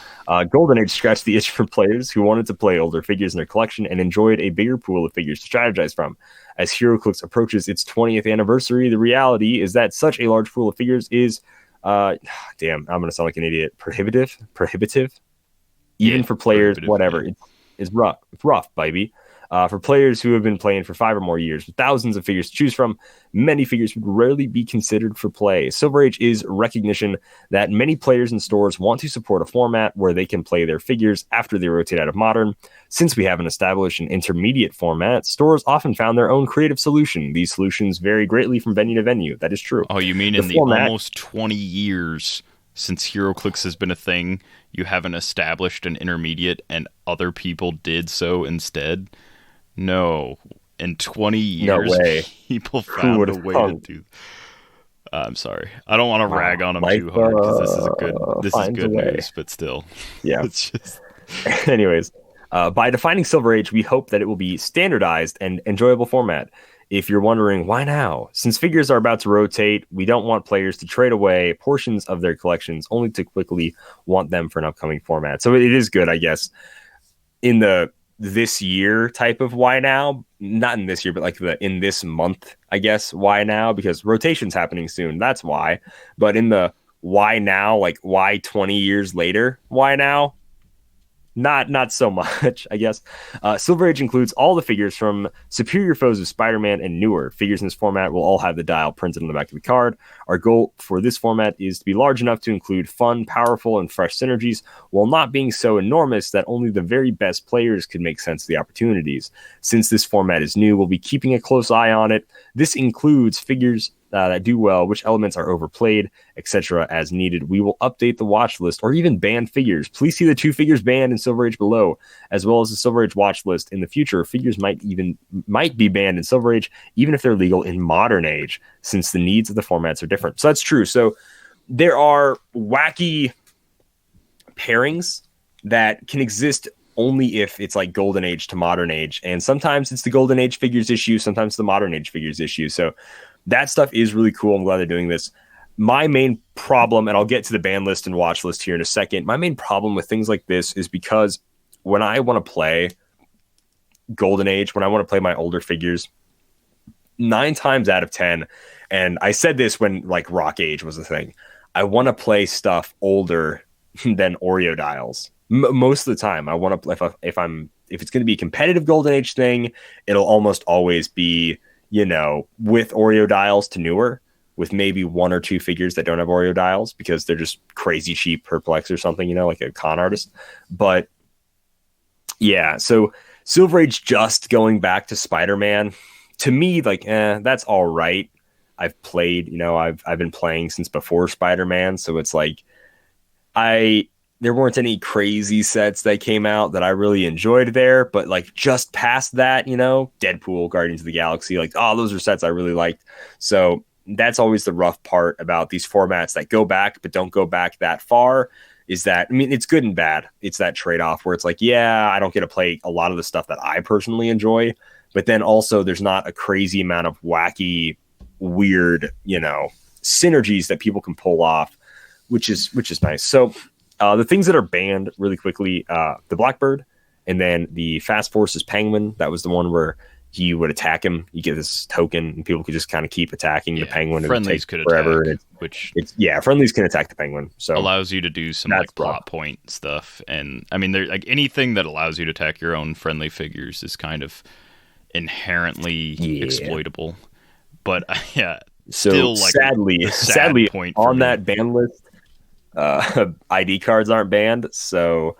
Golden Age scratched the itch for players who wanted to play older figures in their collection and enjoyed a bigger pool of figures to strategize from. As Heroclix approaches its 20th anniversary, the reality is that such a large pool of figures is, damn, I'm going to sound like an idiot, prohibitive, even for players, whatever. Yeah. It's rough. It's rough, baby. For players who have been playing for 5 or more years with thousands of figures to choose from, many figures would rarely be considered for play. Silver Age is recognition that many players and stores want to support a format where they can play their figures after they rotate out of Modern. Since we haven't established an intermediate format, stores often found their own creative solution. These solutions vary greatly from venue to venue. That is true. Oh, you mean in the almost 20 years since Heroclix has been a thing, you haven't established an intermediate and other people did so instead? No. In 20 years, no way. People found a way to do. I'm sorry. I don't want to rag on them too hard because this is good news, but still. Yeah. It's just. Anyways, by defining Silver Age, we hope that it will be standardized and enjoyable format. If you're wondering why now, since figures are about to rotate, we don't want players to trade away portions of their collections only to quickly want them for an upcoming format. So it is good, I guess, in the this year type of why now, not in this year, but like in this month, I guess, why now, because rotation's happening soon. That's why. But in the why now, like why 20 years later, why now? Not so much, I guess. Silver Age includes all the figures from Superior Foes of Spider-Man and newer. Figures in this format will all have the dial printed on the back of the card. Our goal for this format is to be large enough to include fun, powerful, and fresh synergies, while not being so enormous that only the very best players could make sense of the opportunities. Since this format is new, we'll be keeping a close eye on it. This includes figures that do well, which elements are overplayed, etc. as needed. We will update the watch list or even ban figures. Please see the 2 figures banned in Silver Age below, as well as the Silver Age watch list. In the future, figures might be banned in Silver Age, even if they're legal in Modern Age, since the needs of the formats are different. So that's true. So there are wacky pairings that can exist only if it's like Golden Age to Modern Age, and sometimes it's the Golden Age figures issue, sometimes the Modern Age figures issue. So that stuff is really cool. I'm glad they're doing this. My main problem, and I'll get to the ban list and watch list here in a second, my main problem with things like this is because when I want to play Golden Age, when I want to play my older figures, 9 times out of 10, and I said this when like Rock Age was a thing, I want to play stuff older than Oreo dials. Most of the time, I want to if it's going to be a competitive Golden Age thing, it'll almost always be, with Oreo dials to newer, with maybe one or two figures that don't have Oreo dials because they're just crazy cheap perplex or something, like a con artist. But yeah, so Silver Age just going back to Spider-Man, to me, like, that's all right. I've played, I've been playing since before Spider-Man, so it's like there weren't any crazy sets that came out that I really enjoyed there, but like just past that, Deadpool, Guardians of the Galaxy, like, oh, those are sets I really liked. So that's always the rough part about these formats that go back but don't go back that far, is that, it's good and bad. It's that trade-off where it's like, yeah, I don't get to play a lot of the stuff that I personally enjoy, but then also there's not a crazy amount of wacky, weird, synergies that people can pull off, which is nice. So the things that are banned really quickly, the Blackbird, and then the Fast Forces Penguin. That was the one where you would attack him, you get this token, and people could just kind of keep attacking the Penguin. Friendlies could forever. Attack, friendlies can attack the Penguin. So allows you to do some like plot point stuff. And I mean, there like anything that allows you to attack your own friendly figures is kind of inherently exploitable. But yeah, so still like sadly on that ban list, ID cards aren't banned, so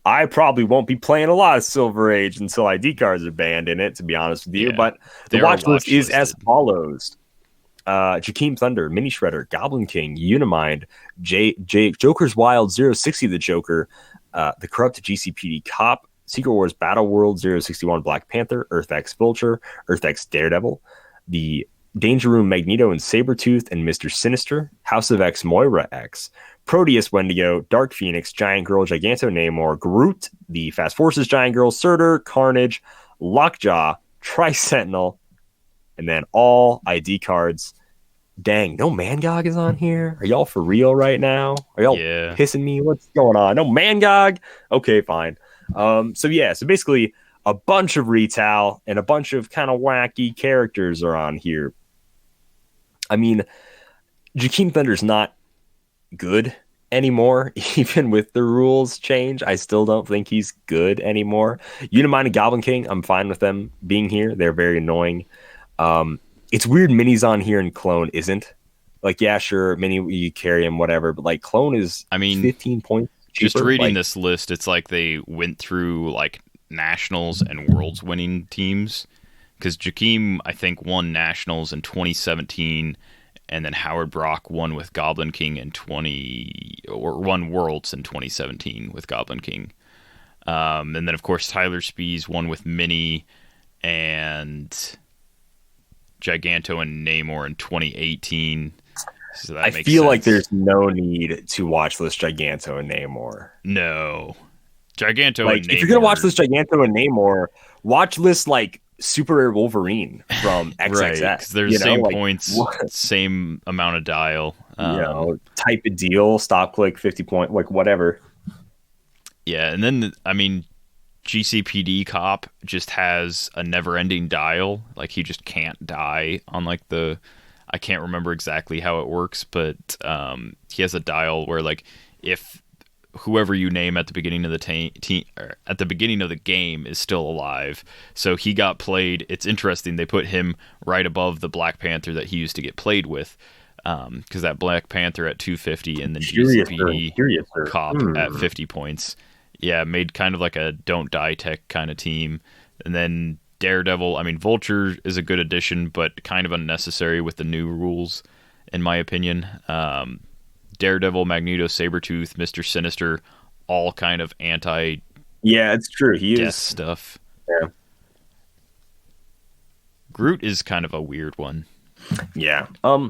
I probably won't be playing a lot of Silver Age until ID cards are banned in it, to be honest with you. But the watch list is as follows: Jakeem Thunder, Mini Shredder, Goblin King, Unimind, Joker's Wild 060, the Joker, the Corrupt GCPD Cop, Secret Wars Battle World 061, Black Panther, Earth X Vulture, Earth X Daredevil, the Danger Room Magneto and Sabretooth and Mr. Sinister, House of X Moira X, Proteus Wendigo, Dark Phoenix, Giant Girl, Giganto Namor, Groot, the Fast Forces Giant Girl, Surtur, Carnage, Lockjaw, Tri-Sentinel, and then all ID cards. Dang, no Mangog is on here? Are y'all for real right now? Are y'all pissing me? What's going on? No Mangog? Okay, fine. So basically a bunch of retail and a bunch of kind of wacky characters are on here. I mean, Jakeem Thunder's not good anymore, even with the rules change. I still don't think he's good anymore. Unimind and Goblin King, I'm fine with them being here. They're very annoying. It's weird Mini's on here and Clone isn't. Like, yeah, sure, Mini, you carry him, whatever, but like Clone is 15 points cheaper. Just reading this list, it's like they went through like Nationals and Worlds winning teams, because Jakeem, I think, won Nationals in 2017, and then Howard Brock won with Goblin King won Worlds in 2017 with Goblin King. And then, of course, Tyler Spees won with Mini and Giganto and Namor in 2018. So that makes feel sense. like there's no need to watch this Giganto and Namor. No. Giganto like, and Namor. If you're going to watch this Giganto and Namor, watch this, like, Super Rare Wolverine from XXX. Right, because they're the same points, same amount of dial. Type of deal, stop click, 50 point, like whatever. Yeah, and then, GCPD Cop just has a never-ending dial. Like, he just can't die on, like, I can't remember exactly how it works, but he has a dial where, like, if whoever you name at the beginning of at the beginning of the game is still alive. So he got played. It's interesting. They put him right above the Black Panther that he used to get played with, because that Black Panther at 250 and then GCPD Cop at 50 points. Yeah, made kind of like a don't die tech kind of team. And then Daredevil. Vulture is a good addition, but kind of unnecessary with the new rules, in my opinion. Daredevil, Magneto, Sabretooth, Mr. Sinister, all kind of anti. Yeah, it's true. He death is stuff. Yeah. Groot is kind of a weird one. Yeah. I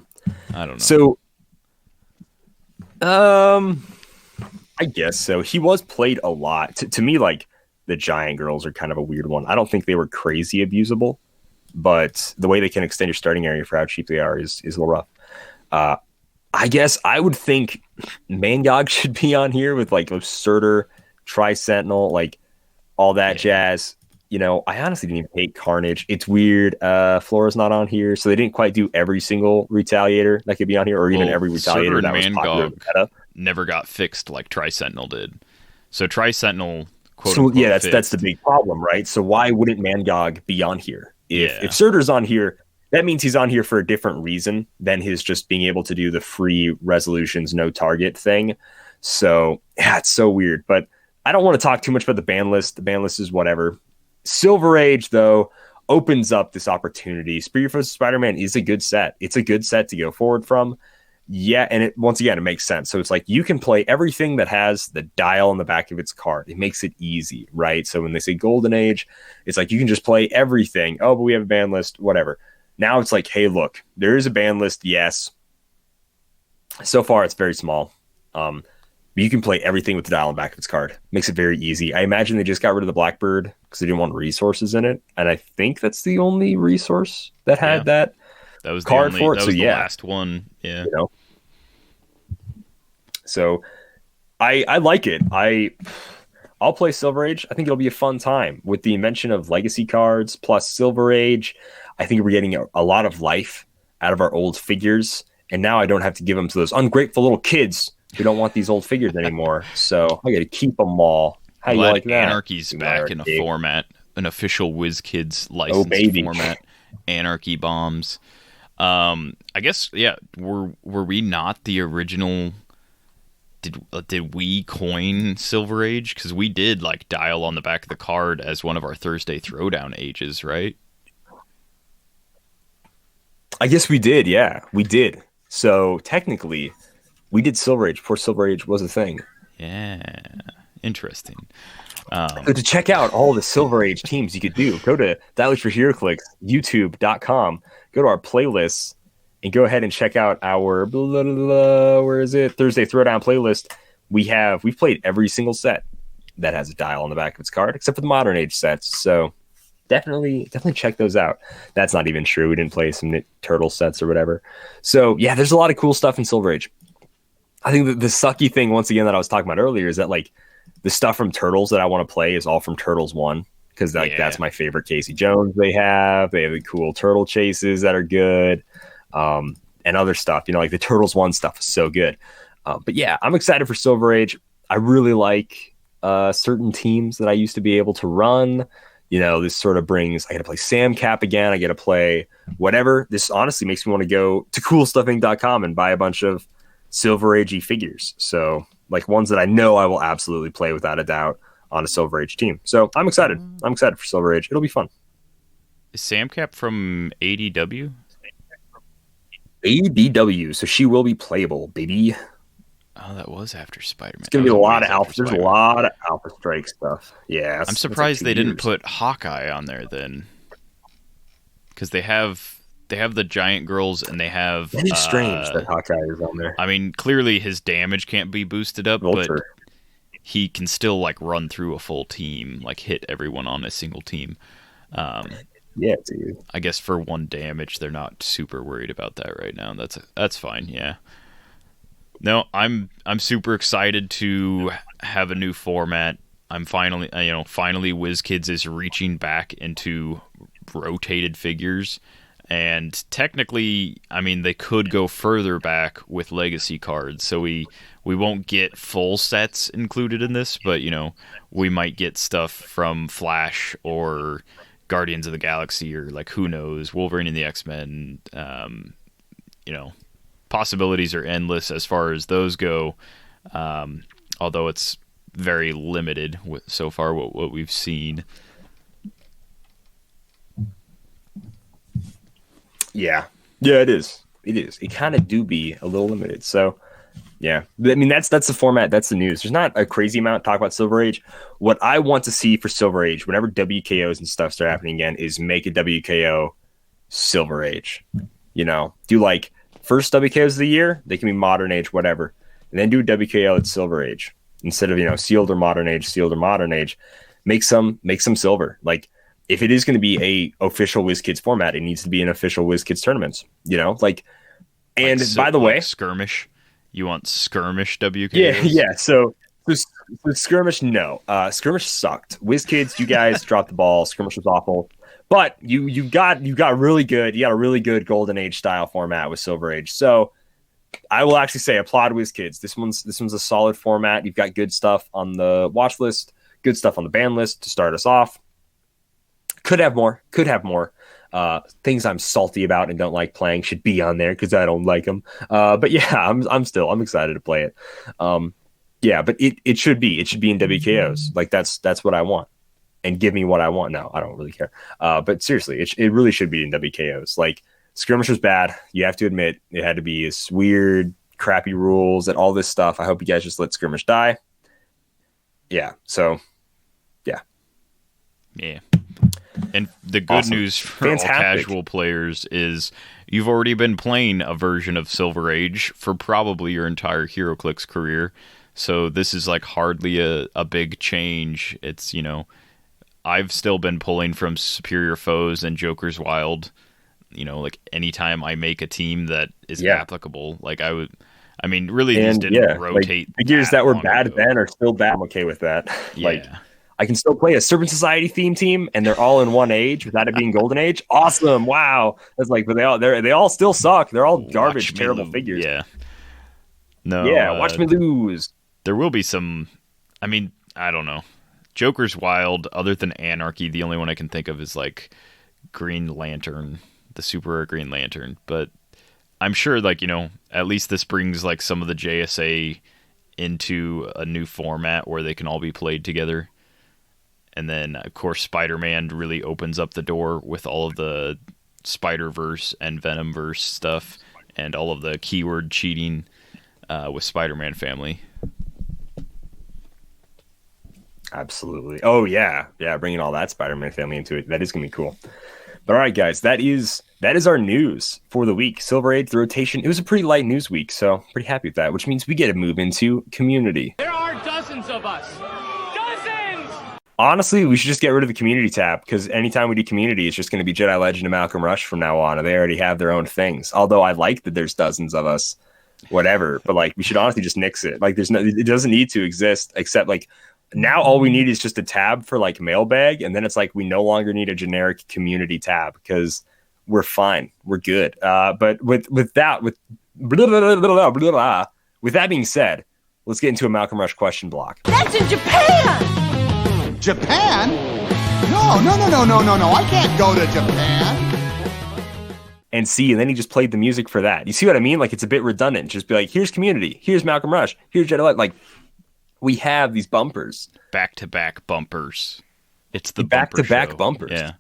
don't know. So, I guess so. He was played a lot. To me, like, the Giant Girls are kind of a weird one. I don't think they were crazy abusable, but the way they can extend your starting area for how cheap they are is a little rough. I guess I would think Mangog should be on here with like Surtur, Tri-Sentinel, like all that jazz. I honestly didn't even hate Carnage. It's weird. Flora's not on here, so they didn't quite do every single Retaliator that could be on here, or even every Retaliator that was popular in the meta. Never got fixed like Tri-Sentinel did. So Tri-Sentinel, that's the big problem, right? So why wouldn't Mangog be on here? If Surtur's on here, that means he's on here for a different reason than his just being able to do the free resolutions, no target thing. So yeah, it's so weird. But I don't want to talk too much about the ban list. The ban list is whatever. Silver Age, though, opens up this opportunity. Spirit vs. Spider-Man is a good set. It's a good set to go forward from. Yeah, and once again, it makes sense. So it's like you can play everything that has the dial on the back of its card. It makes it easy, right? So when they say Golden Age, it's like you can just play everything. Oh, but we have a ban list, whatever. Now it's like, hey, look, there is a ban list, yes. So far, it's very small. But you can play everything with the dial on the back of its card. Makes it very easy. I imagine they just got rid of the Blackbird because they didn't want resources in it. And I think that's the only resource that had that. That was card the for it. That was the last one. Yeah. So I like it. I'll play Silver Age. I think it'll be a fun time with the invention of legacy cards plus Silver Age. I think we're getting a lot of life out of our old figures. And now I don't have to give them to those ungrateful little kids who don't want these old figures anymore. So I got to keep them all. How you like that? Anarchy's back in a format, an official WizKids licensed format. Anarchy bombs. I guess were we not the original? Did we coin Silver Age? Because we did like dial on the back of the card as one of our Thursday Throwdown ages, right? I guess we did. Yeah, we did. So technically, we did Silver Age before Silver Age was a thing. Yeah, interesting. So to check out all the Silver Age teams you could do, go to Dialers for Heroclix, youtube.com, go to our playlists, and go ahead and check out our where is it? Thursday Throwdown playlist. We've played every single set that has a dial on the back of its card, except for the Modern Age sets. So definitely check those out. That's not even true. We didn't play some Turtle sets or whatever. So yeah, there's a lot of cool stuff in Silver Age. I think the sucky thing, once again, that I was talking about earlier is that like the stuff from Turtles that I want to play is all from Turtles 1 because that's my favorite Casey Jones they have. They have the cool turtle chases that are good and other stuff. Like the Turtles 1 stuff is so good. But yeah, I'm excited for Silver Age. I really like certain teams that I used to be able to run. This sort of brings, I got to play Sam Cap again. I got to play whatever. This honestly makes me want to go to coolstuffing.com and buy a bunch of Silver Agey figures. So like ones that I know I will absolutely play without a doubt on a Silver Age team. So I'm excited. I'm excited for Silver Age. It'll be fun. Is Sam Cap from ADW? ADW. So she will be playable, baby. Oh, that was after Spider-Man. It's going to be a lot of Alpha. There's a lot of Alpha Strike stuff. Yeah. I'm surprised they didn't put Hawkeye on there then. Because they have the giant girls and they have... It is strange that Hawkeye is on there. I mean, clearly his damage can't be boosted up, Vulture. But he can still like run through a full team, like hit everyone on a single team. Yeah, dude. I guess for 1 damage, they're not super worried about that right now. That's fine, yeah. No, I'm super excited to have a new format. I'm finally WizKids is reaching back into rotated figures. And technically, I mean, they could go further back with legacy cards. So we won't get full sets included in this, but, we might get stuff from Flash or Guardians of the Galaxy or, like, who knows, Wolverine and the X-Men. Possibilities are endless as far as those go, although it's very limited so far what we've seen. Yeah, it is. It kind of do be a little limited. So, yeah. I mean, that's the format. That's the news. There's not a crazy amount to talk about Silver Age. What I want to see for Silver Age, whenever WKOs and stuff start happening again, is make a WKO Silver Age. Do like first WKOs of the year, they can be Modern Age, whatever. And then do a WKO at Silver Age. Instead of, sealed or Modern Age, make some silver. Like, if it is going to be a official WizKids format, it needs to be an official WizKids tournaments, and by the way, skirmish, you want skirmish WKOs? Yeah. So So skirmish, no. Skirmish sucked. WizKids, you guys dropped the ball. Skirmish was awful. But you got really good. You got a really good Golden Age style format with Silver Age. So I will actually say applaud WizKids. This one's a solid format. You've got good stuff on the watch list, good stuff on the ban list to start us off. Could have more. Things I'm salty about and don't like playing should be on there because I don't like them. But yeah, I'm excited to play it. Yeah, but it should be in WKOs. Like that's what I want. And give me what I want. No, I don't really care. But seriously, it really should be in WKOs. Like Skirmish was bad. You have to admit it had to be this weird, crappy rules and all this stuff. I hope you guys just let Skirmish die. Yeah. So, yeah. Yeah. And the good news for all casual players is you've already been playing a version of Silver Age for probably your entire Heroclix career. So this is like hardly a big change. It's, I've still been pulling from Superior Foes and Joker's Wild. Like anytime I make a team that is applicable, like really these didn't rotate. Like, figures that were bad then are still bad. I'm okay with that. Yeah. Like I can still play a Serpent Society theme team and they're all in one age without it being Golden Age. Awesome. Wow. That's like, but they all still suck. They're all garbage, terrible figures. Yeah. No. Yeah. Watch me lose. There will be some, I don't know. Joker's Wild, other than Anarchy, the only one I can think of is like Green Lantern, the Super Rare Green Lantern. But I'm sure, at least this brings like some of the JSA into a new format where they can all be played together. And then, of course, Spider-Man really opens up the door with all of the Spider-Verse and Venom-verse stuff and all of the keyword cheating with Spider-Man family. Absolutely. Oh, yeah. Yeah, bringing all that Spider-Man family into it. That is going to be cool. But all right, guys, that is our news for the week. Silver Age, the rotation. It was a pretty light news week, so pretty happy with that, which means we get to move into community. There are dozens of us. Dozens! Honestly, we should just get rid of the community tab because anytime we do community, it's just going to be Jedi Legend and Malcolm Rush from now on, and they already have their own things. Although I like that there's dozens of us, whatever. But like, we should honestly just nix it. Like, it doesn't need to exist except like now all we need is just a tab for like mailbag, and then it's like we no longer need a generic community tab because we're fine, we're good. But with that being said, let's get into a Malcolm Rush question block. That's in Japan. Japan? No. I can't go to Japan. And then he just played the music for that. You see what I mean? Like, it's a bit redundant. Just be like, here's community, here's Malcolm Rush, here's Jedi Light. Like, we have these bumpers. Back-to-back bumpers. It's the back-to-back bumpers. Yeah.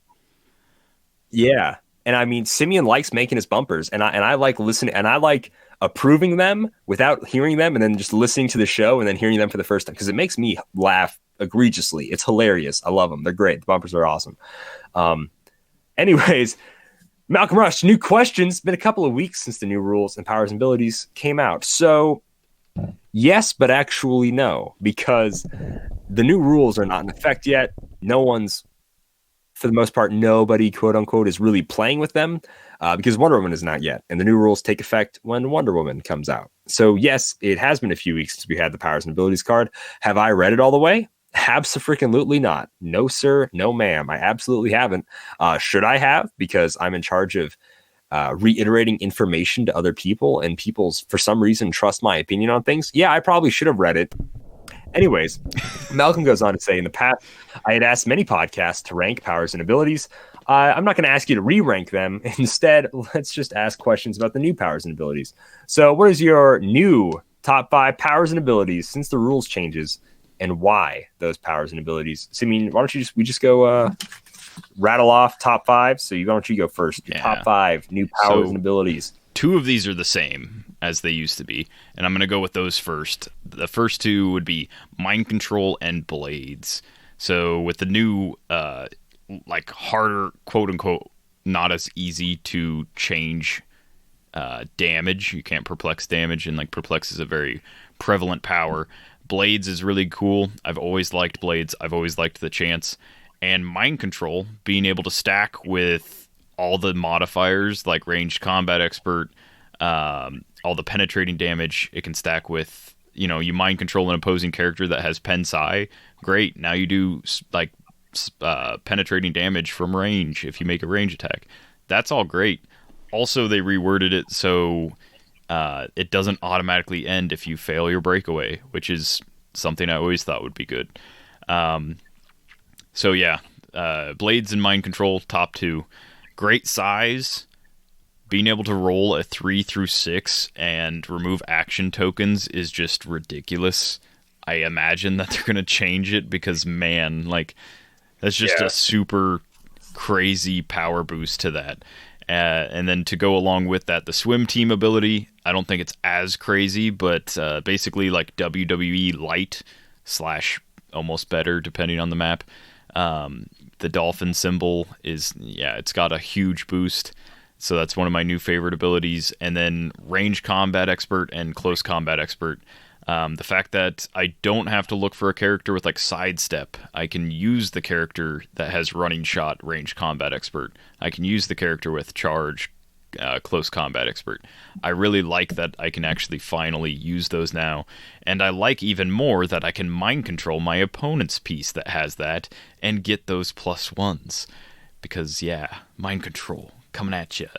Yeah. And Simeon likes making his bumpers, and I like listening, and I like approving them without hearing them, and then just listening to the show and then hearing them for the first time because it makes me laugh egregiously. It's hilarious. I love them. They're great. The bumpers are awesome. Anyways, Malcolm Rush, new questions. Been a couple of weeks since the new rules and powers and abilities came out. So yes, but actually no, because the new rules are not in effect yet. No one's, for the most part, nobody, quote unquote, is really playing with them because Wonder Woman is not yet. And the new rules take effect when Wonder Woman comes out. So yes, it has been a few weeks since we had the powers and abilities card. Have I read it all the way? Abso-freaking-lutely not. No, sir. No, ma'am. I absolutely haven't. Should I have? Because I'm in charge of reiterating information to other people, and people, for some reason, trust my opinion on things. Yeah, I probably should have read it. Anyways, Malcolm goes on to say, in the past, I had asked many podcasts to rank powers and abilities. I'm not going to ask you to re-rank them. Instead, let's just ask questions about the new powers and abilities. So what is your new top 5 powers and abilities since the rules changes, and why those powers and abilities? So, why don't we just go rattle off top 5? So why don't you go first? Your top 5 new powers and abilities. 2 of these are the same as they used to be, and I'm going to go with those first. The first 2 would be Mind Control and Blades. So with the new, harder, quote-unquote, not as easy to change damage. You can't perplex damage, and perplex is a very prevalent power. Blades is really cool. I've always liked Blades. I've always liked the Chance. And Mind Control, being able to stack with all the modifiers, like Ranged Combat Expert, all the penetrating damage it can stack with you mind control an opposing character that has pen psi, great. Now you do like penetrating damage from range if you make a range attack. That's all great. Also, they reworded it so it doesn't automatically end if you fail your breakaway, which is something I always thought would be good. So yeah, blades and mind control, top 2. Great size. Being able to roll a 3 through 6 and remove action tokens is just ridiculous. I imagine that they're going to change it because, man, like, that's just a super crazy power boost to that. And then to go along with that, the swim team ability, I don't think it's as crazy, but basically like WWE light / almost better, depending on the map. The dolphin symbol it's got a huge boost. So that's one of my new favorite abilities. And then range combat expert and close combat expert. The fact that I don't have to look for a character with like sidestep. I can use the character that has running shot, range combat expert. I can use the character with charge, close combat expert. I really like that I can actually finally use those now. And I like even more that I can mind control my opponent's piece that has that and get those +1s. Because mind control. Coming at you.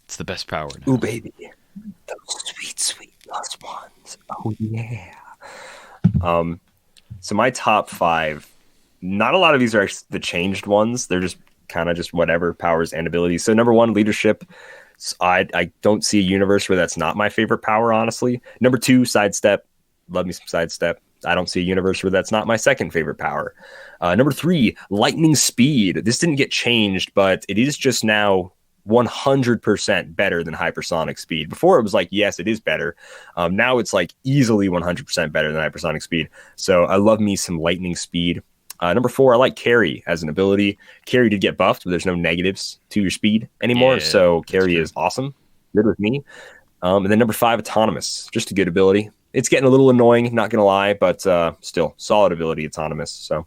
It's the best power now. Ooh, baby. Those sweet, sweet +1s. Oh, yeah. So my top 5, not a lot of these are actually the changed ones. They're just kind of just whatever powers and abilities. So number 1, leadership. I don't see a universe where that's not my favorite power, honestly. Number 2, sidestep. Love me some sidestep. I don't see a universe where that's not my second favorite power. Number 3, lightning speed. This didn't get changed, but it is just now 100% better than hypersonic speed. Before it was like, yes, it is better. Now it's like easily 100% better than hypersonic speed. So I love me some lightning speed. Number 4, I like carry as an ability. Carry did get buffed, but there's no negatives to your speed anymore. So carry is awesome. Good with me. And then number 5, autonomous. Just a good ability. It's getting a little annoying, not going to lie, but still solid ability, autonomous. So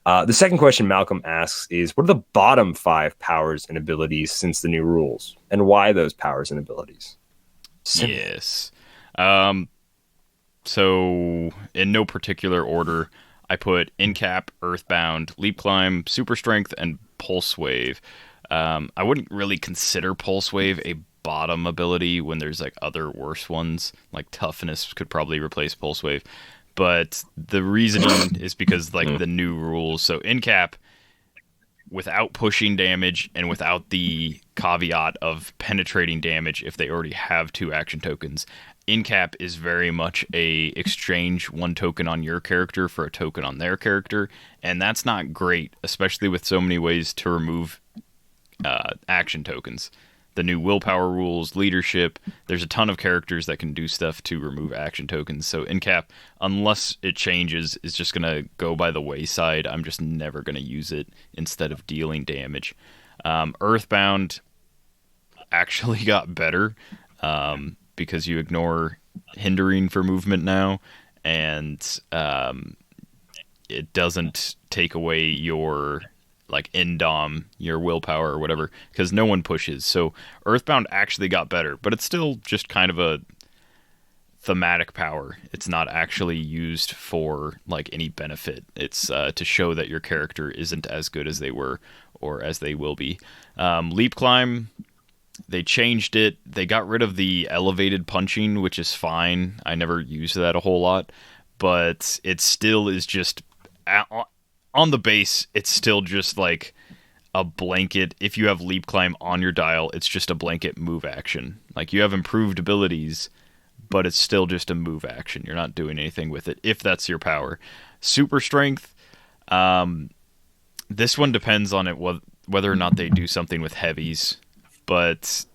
the second question Malcolm asks is, what are the bottom 5 powers and abilities since the new rules, and why those powers and abilities? Yes. So in no particular order, I put Incap, Earthbound, Leap Climb, Super Strength, and Pulse Wave. I wouldn't really consider Pulse Wave a bottom ability when there's like other worse ones, like Toughness could probably replace Pulse Wave. But the reasoning is because like the new rules. So Incap, without pushing damage and without the caveat of penetrating damage if they already have 2 action tokens, Incap is very much a exchange 1 token on your character for a token on their character, and that's not great, especially with so many ways to remove action tokens. The new willpower rules, leadership, there's a ton of characters that can do stuff to remove action tokens. So Incap, unless it changes, is just going to go by the wayside. I'm just never going to use it instead of dealing damage. Earthbound actually got better because you ignore hindering for movement now, and it doesn't take away your like indom, your willpower or whatever, because no one pushes. So Earthbound actually got better, but it's still just kind of a thematic power. It's not actually used for like any benefit. It's to show that your character isn't as good as they were or as they will be. Leap Climb, they changed it. They got rid of the elevated punching, which is fine. I never used that a whole lot, but it still is just on the base, it's still just like a blanket. If you have Leap Climb on your dial, it's just a blanket move action. Like, you have improved abilities, but it's still just a move action. You're not doing anything with it, if that's your power. Super Strength, this one depends on it whether or not they do something with heavies, but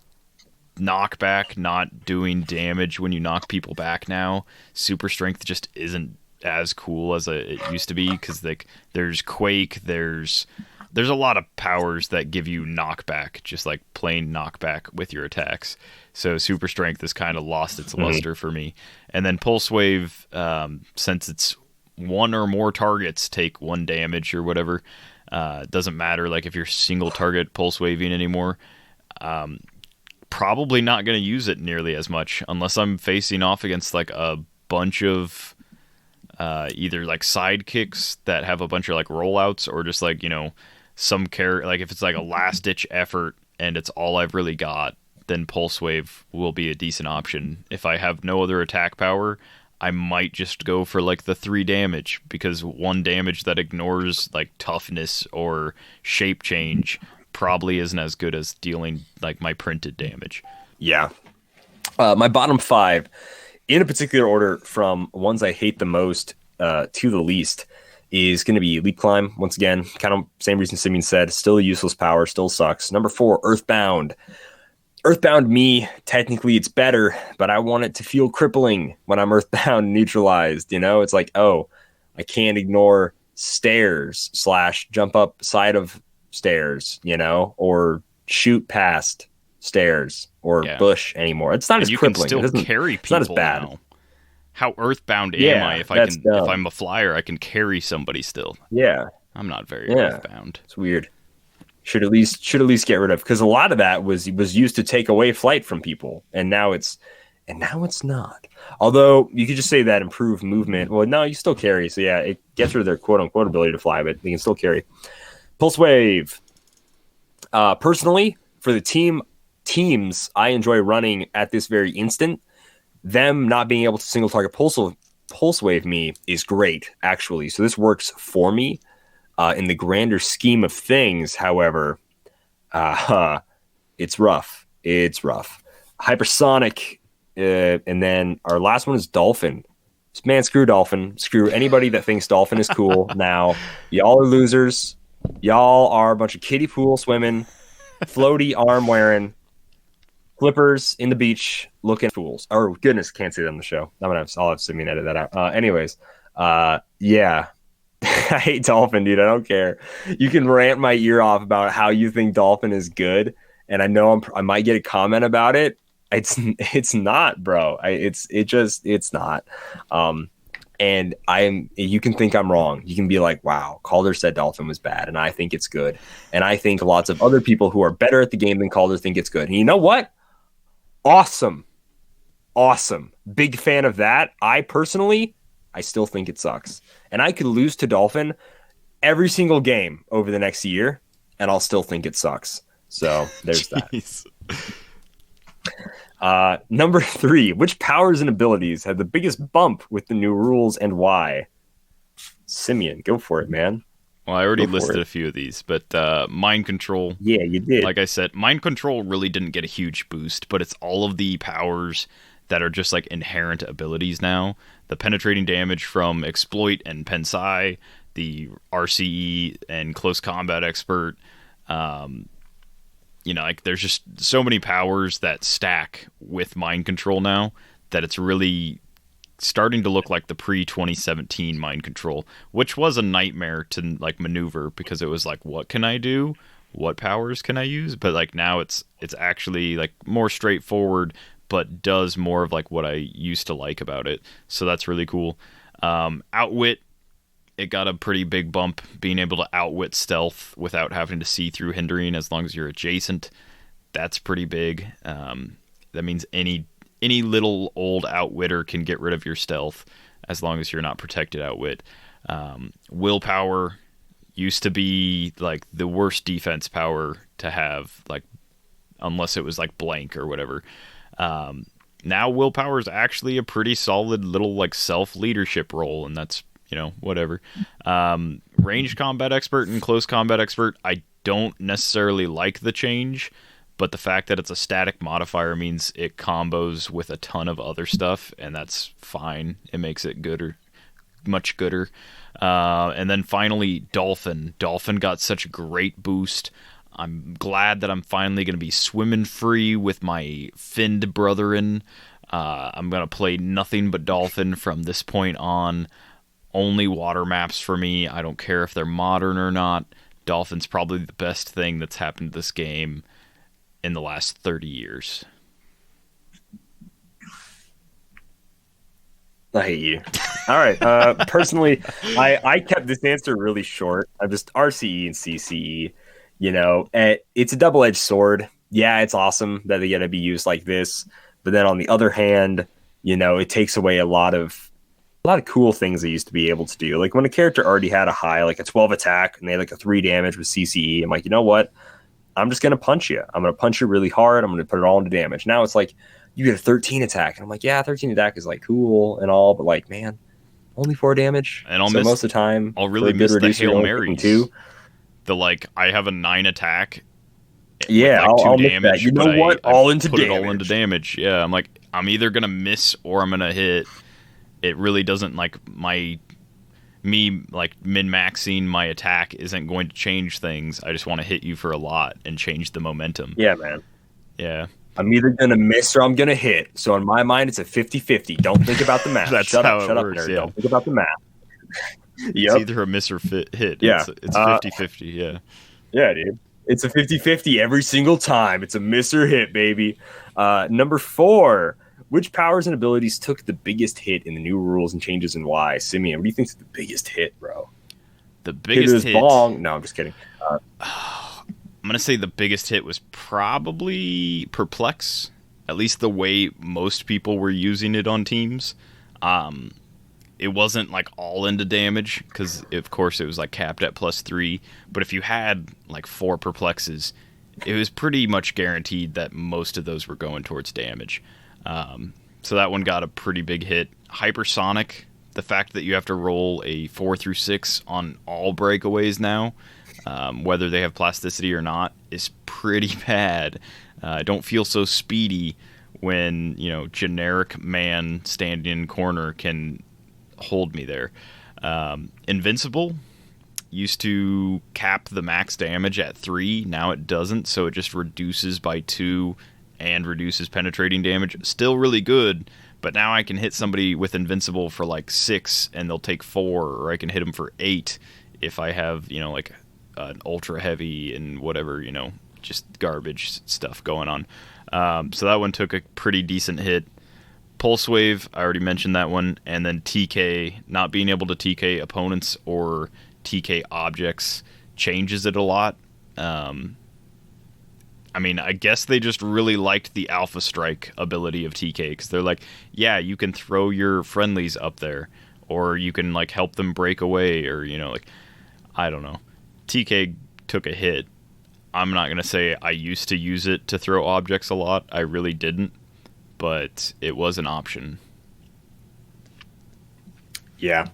knockback, not doing damage when you knock people back now, Super Strength just isn't as cool as it used to be, because like there's Quake, there's a lot of powers that give you knockback, just like plain knockback with your attacks. So Super Strength has kind of lost its luster for me. And then Pulse Wave, since it's 1 or more targets take 1 damage or whatever, it doesn't matter like if you're single target pulse waving anymore. Probably not going to use it nearly as much unless I'm facing off against like a bunch of either like sidekicks that have a bunch of like rollouts, or just like, you know, some character, like if it's like a last ditch effort and it's all I've really got, then Pulse Wave will be a decent option. If I have no other attack power, I might just go for like the 3 damage, because 1 damage that ignores like toughness or shape change probably isn't as good as dealing like my printed damage. Yeah. My bottom 5, in a particular order from ones I hate the most to the least, is going to be Leap Climb. Once again, kind of same reason Simeon said, still a useless power, still sucks. Number 4, Earthbound. Earthbound me, technically it's better, but I want it to feel crippling when I'm Earthbound neutralized. You know, it's like, oh, I can't ignore stairs / jump up side of stairs, you know, or shoot past stairs or bush anymore. It's not as crippling. You can still carry people. It's not as bad. Now. How Earthbound am I? If I'm a flyer, I can carry somebody still. Yeah, I'm not very Earthbound. It's weird. Should at least get rid of, because a lot of that was used to take away flight from people, and now it's not. Although you could just say that improved movement. Well, no, you still carry. So yeah, it gets rid of their quote unquote ability to fly, but they can still carry. Pulse Wave. Personally, for the teams I enjoy running at this very instant, them not being able to single target pulse wave me is great, actually. So this works for me. In the grander scheme of things, however, it's rough. Hypersonic, and then our last one is Dolphin. Man, screw Dolphin. Screw anybody that thinks Dolphin is cool. Now, y'all are losers. Y'all are a bunch of kiddie pool swimming, floaty arm wearing, flippers in the beach looking fools. Oh, goodness, can't say that on the show. I'll have Simeon edit that out. Anyways, yeah. I hate Dolphin, dude. I don't care. You can rant my ear off about how you think Dolphin is good, and I know I might get a comment about it. It's not, bro. It's not. And you can think I'm wrong. You can be like, wow, Calder said Dolphin was bad, and I think it's good. And I think lots of other people who are better at the game than Calder think it's good. And you know what? Awesome. Big fan of that. I still think it sucks. And I could lose to Dolphin every single game over the next year, and I'll still think it sucks. So there's that. Number 3, which powers and abilities have the biggest bump with the new rules and why? Simeon, go for it, man. Well, I already listed a few of these, but Mind Control. Yeah, you did. Like I said, Mind Control really didn't get a huge boost, but it's all of the powers that are just like inherent abilities now. The penetrating damage from Exploit and Pensai, the RCE and Close Combat Expert. You know, like there's just so many powers that stack with Mind Control now that it's really starting to look like the pre-2017 Mind Control, which was a nightmare to like maneuver, because it was like, what can I do? What powers can I use? But like now it's actually like more straightforward, but does more of like what I used to like about it. So that's really cool. Outwit, it got a pretty big bump, being able to outwit stealth without having to see through hindering as long as you're adjacent. That's pretty big. That means any little old outwitter can get rid of your stealth as long as you're not protected outwit. Willpower used to be like the worst defense power to have, like unless it was like blank or whatever. Now willpower is actually a pretty solid little like self-leadership role, and that's, you know, whatever. Ranged combat expert and close combat expert, I don't necessarily like the change, but the fact that it's a static modifier means it combos with a ton of other stuff, and that's fine. It makes it gooder, much gooder. And then finally, Dolphin. Dolphin got such a great boost. I'm glad that I'm finally going to be swimming free with my finned brethren. I'm going to play nothing but Dolphin from this point on. Only water maps for me. I don't care if they're modern or not. Dolphin's probably the best thing that's happened to this game in the last 30 years. I hate you. All right. Personally, I kept this answer really short. I'm just RCE and CCE. You know, it's a double-edged sword. Yeah, it's awesome that they get to be used like this. But then on the other hand, it takes away a lot of cool things they used to be able to do. Like when a character already had a high, like a 12 attack, and they had like a 3 damage with CCE, I'm like, you know what? I'm just going to punch you. I'm going to punch you really hard. I'm going to put it all into damage. Now it's like, you get a 13 attack. And I'm like, yeah, 13 attack is like cool and all, but like, man, only 4 damage. And most of the time, I'll really miss the Hail Marys. 2. The like, I have a 9 attack. Yeah, with like I'll 2 miss damage. That. You know what? I all into put damage. it all into damage. Yeah, I'm like, I'm either going to miss or I'm going to hit. It really doesn't like me like min-maxing my attack isn't going to change things. I just want to hit you for a lot and change the momentum. Yeah, man. Yeah. I'm either going to miss or I'm going to hit. So in my mind, it's a 50-50. Don't think about the math. That's shut how up, it shut works, up, nerd. yeah. Don't think about the math. It's either a miss or hit. Yeah. It's 50-50, yeah. Yeah, dude. It's a 50-50 every single time. It's a miss or hit, baby. Number 4. Which powers and abilities took the biggest hit in the new rules and changes and why? Simeon, what do you think is the biggest hit, bro? The biggest hit? Bong. No, I'm just kidding. I'm going to say the biggest hit was probably Perplex. At least the way most people were using it on teams. It wasn't like all into damage because, of course, it was like capped at +3. But if you had like 4 Perplexes, it was pretty much guaranteed that most of those were going towards damage. So that one got a pretty big hit. Hypersonic, the fact that you have to roll a 4 through 6 on all breakaways now, whether they have plasticity or not, is pretty bad. I don't feel so speedy when, generic man standing in corner can hold me there. Invincible used to cap the max damage at 3. Now it doesn't, so it just reduces by 2 and reduces penetrating damage. Still really good, but now I can hit somebody with Invincible for like 6 and they'll take 4, or I can hit them for 8 if I have, like an ultra heavy and whatever, just garbage stuff going on. So that one took a pretty decent hit. Pulse Wave, I already mentioned that one. And then TK, not being able to TK opponents or TK objects changes it a lot. I guess they just really liked the Alpha Strike ability of TK because they're like, yeah, you can throw your friendlies up there, or you can like help them break away, or I don't know. TK took a hit. I'm not gonna say I used to use it to throw objects a lot. I really didn't, but it was an option. Yeah.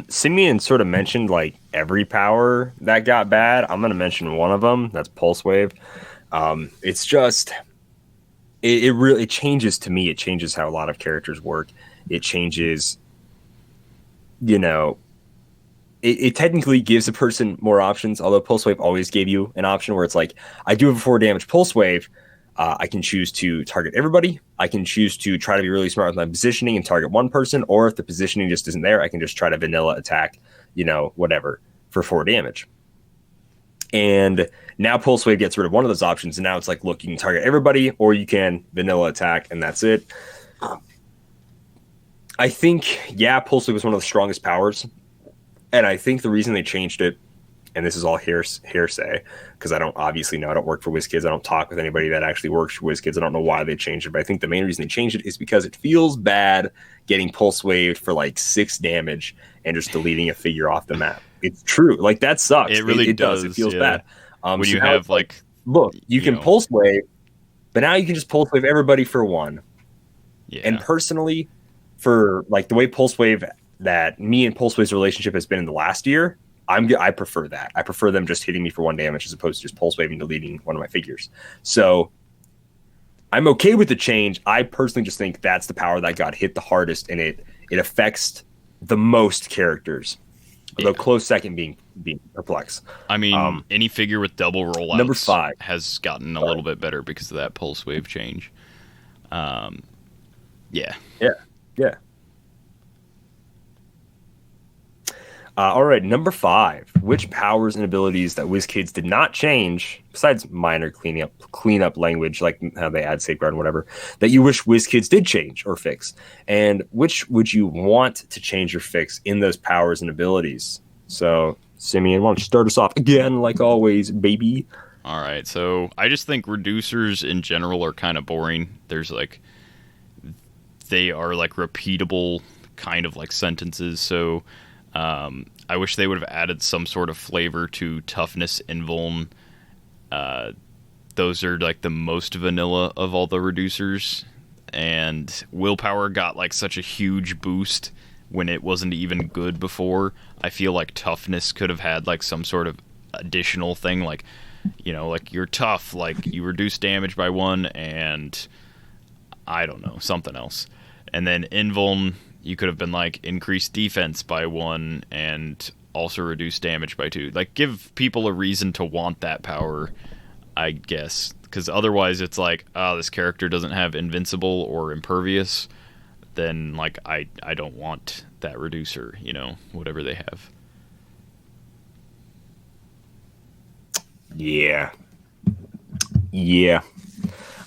Simeon sort of mentioned like every power that got bad. I'm gonna mention one of them. That's Pulse Wave. It's just it really changes to me. It changes how a lot of characters work. It changes, it technically gives a person more options, although Pulse Wave always gave you an option where it's like, I do have a 4 damage Pulse Wave. I can choose to target everybody. I can choose to try to be really smart with my positioning and target one person, or if the positioning just isn't there, I can just try to vanilla attack, whatever, for 4 damage. And now Pulse Wave gets rid of one of those options, and now it's like, look, you can target everybody, or you can vanilla attack, and that's it. I think, Pulse Wave was one of the strongest powers, and I think the reason they changed it, and this is all hearsay, because I don't obviously know. I don't work for WizKids. I don't talk with anybody that actually works for WizKids. I don't know why they changed it, but I think the main reason they changed it is because it feels bad getting Pulse Waved for like 6 damage and just deleting a figure off the map. It's true. Like, that sucks. It really does. It feels bad. When you have look, you can Pulse Wave, but now you can just Pulse Wave everybody for 1. Yeah. And personally, for like the way Pulse Wave, that me and Pulse Wave's relationship has been in the last year, I prefer that. I prefer them just hitting me for 1 damage as opposed to just Pulse Waving, deleting one of my figures. So I'm okay with the change. I personally just think that's the power that got hit the hardest, and it affects the most characters. Although close second being Perplex. Any figure with double rollouts number 5 has gotten a little bit better because of that Pulse Wave change. Yeah. All right, number 5. Which powers and abilities that WizKids did not change, besides minor cleanup language, like how they add safeguard and whatever, that you wish WizKids did change or fix? And which would you want to change or fix in those powers and abilities? So, Simeon, why don't you start us off again, like always, baby? All right, so I just think reducers in general are kind of boring. There's like they are like repeatable kind of like sentences. So I wish they would have added some sort of flavor to toughness and vuln. Those are like the most vanilla of all the reducers, and willpower got like such a huge boost when it wasn't even good before. I feel like toughness could have had like some sort of additional thing, like, you know, like you're tough, like you reduce damage by 1, and I don't know, something else. And then invuln, you could have been like increase defense by 1 and also reduce damage by 2. Like, give people a reason to want that power, I guess, because otherwise it's like, oh, this character doesn't have invincible or impervious, then like I don't want that reducer, you know, whatever they have. Yeah.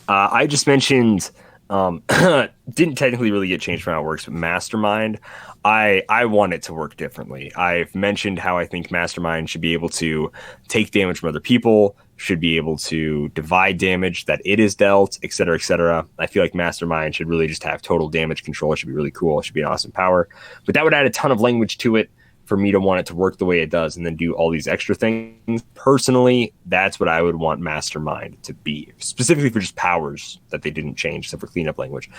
I just mentioned didn't technically really get changed from how it works, but Mastermind, I want it to work differently. I've mentioned how I think Mastermind should be able to take damage from other people, should be able to divide damage that it is dealt, etc., etc. I feel like Mastermind should really just have total damage control. It should be really cool. It should be an awesome power. But that would add a ton of language to it for me to want it to work the way it does and then do all these extra things. Personally, that's what I would want Mastermind to be, specifically for just powers that they didn't change, except for cleanup language.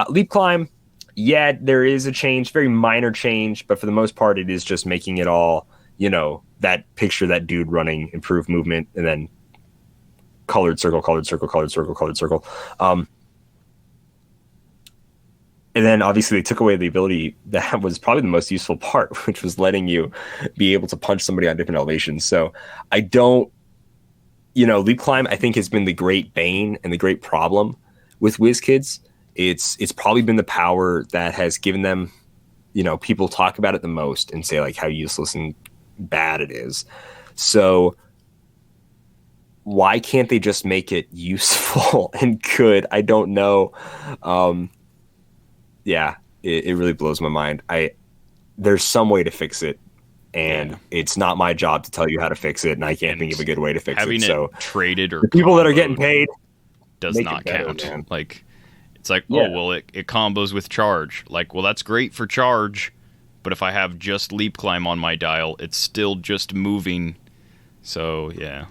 Leap Climb, yeah, there is a change, very minor change, but for the most part, it is just making it all, you know, that picture, that dude running, improved movement, and then colored circle, colored circle, colored circle, colored circle. And then obviously they took away the ability that was probably the most useful part, which was letting you be able to punch somebody on different elevations. So I don't, you know, Leap Climb, I think, has been the great bane and the great problem with WizKids. It's probably been the power that has given them, you know, people talk about it the most and say like how useless and bad it is. So why can't they just make it useful and good? I don't know. Yeah, it really blows my mind. There's some way to fix it, and it's not my job to tell you how to fix it, and I can't think of a good way to fix it. So traded or the people that are getting paid does not count. Man. Like, it's like, oh, well, it combos with charge. Like, well, that's great for charge, but if I have just Leap Climb on my dial, it's still just moving. So, yeah.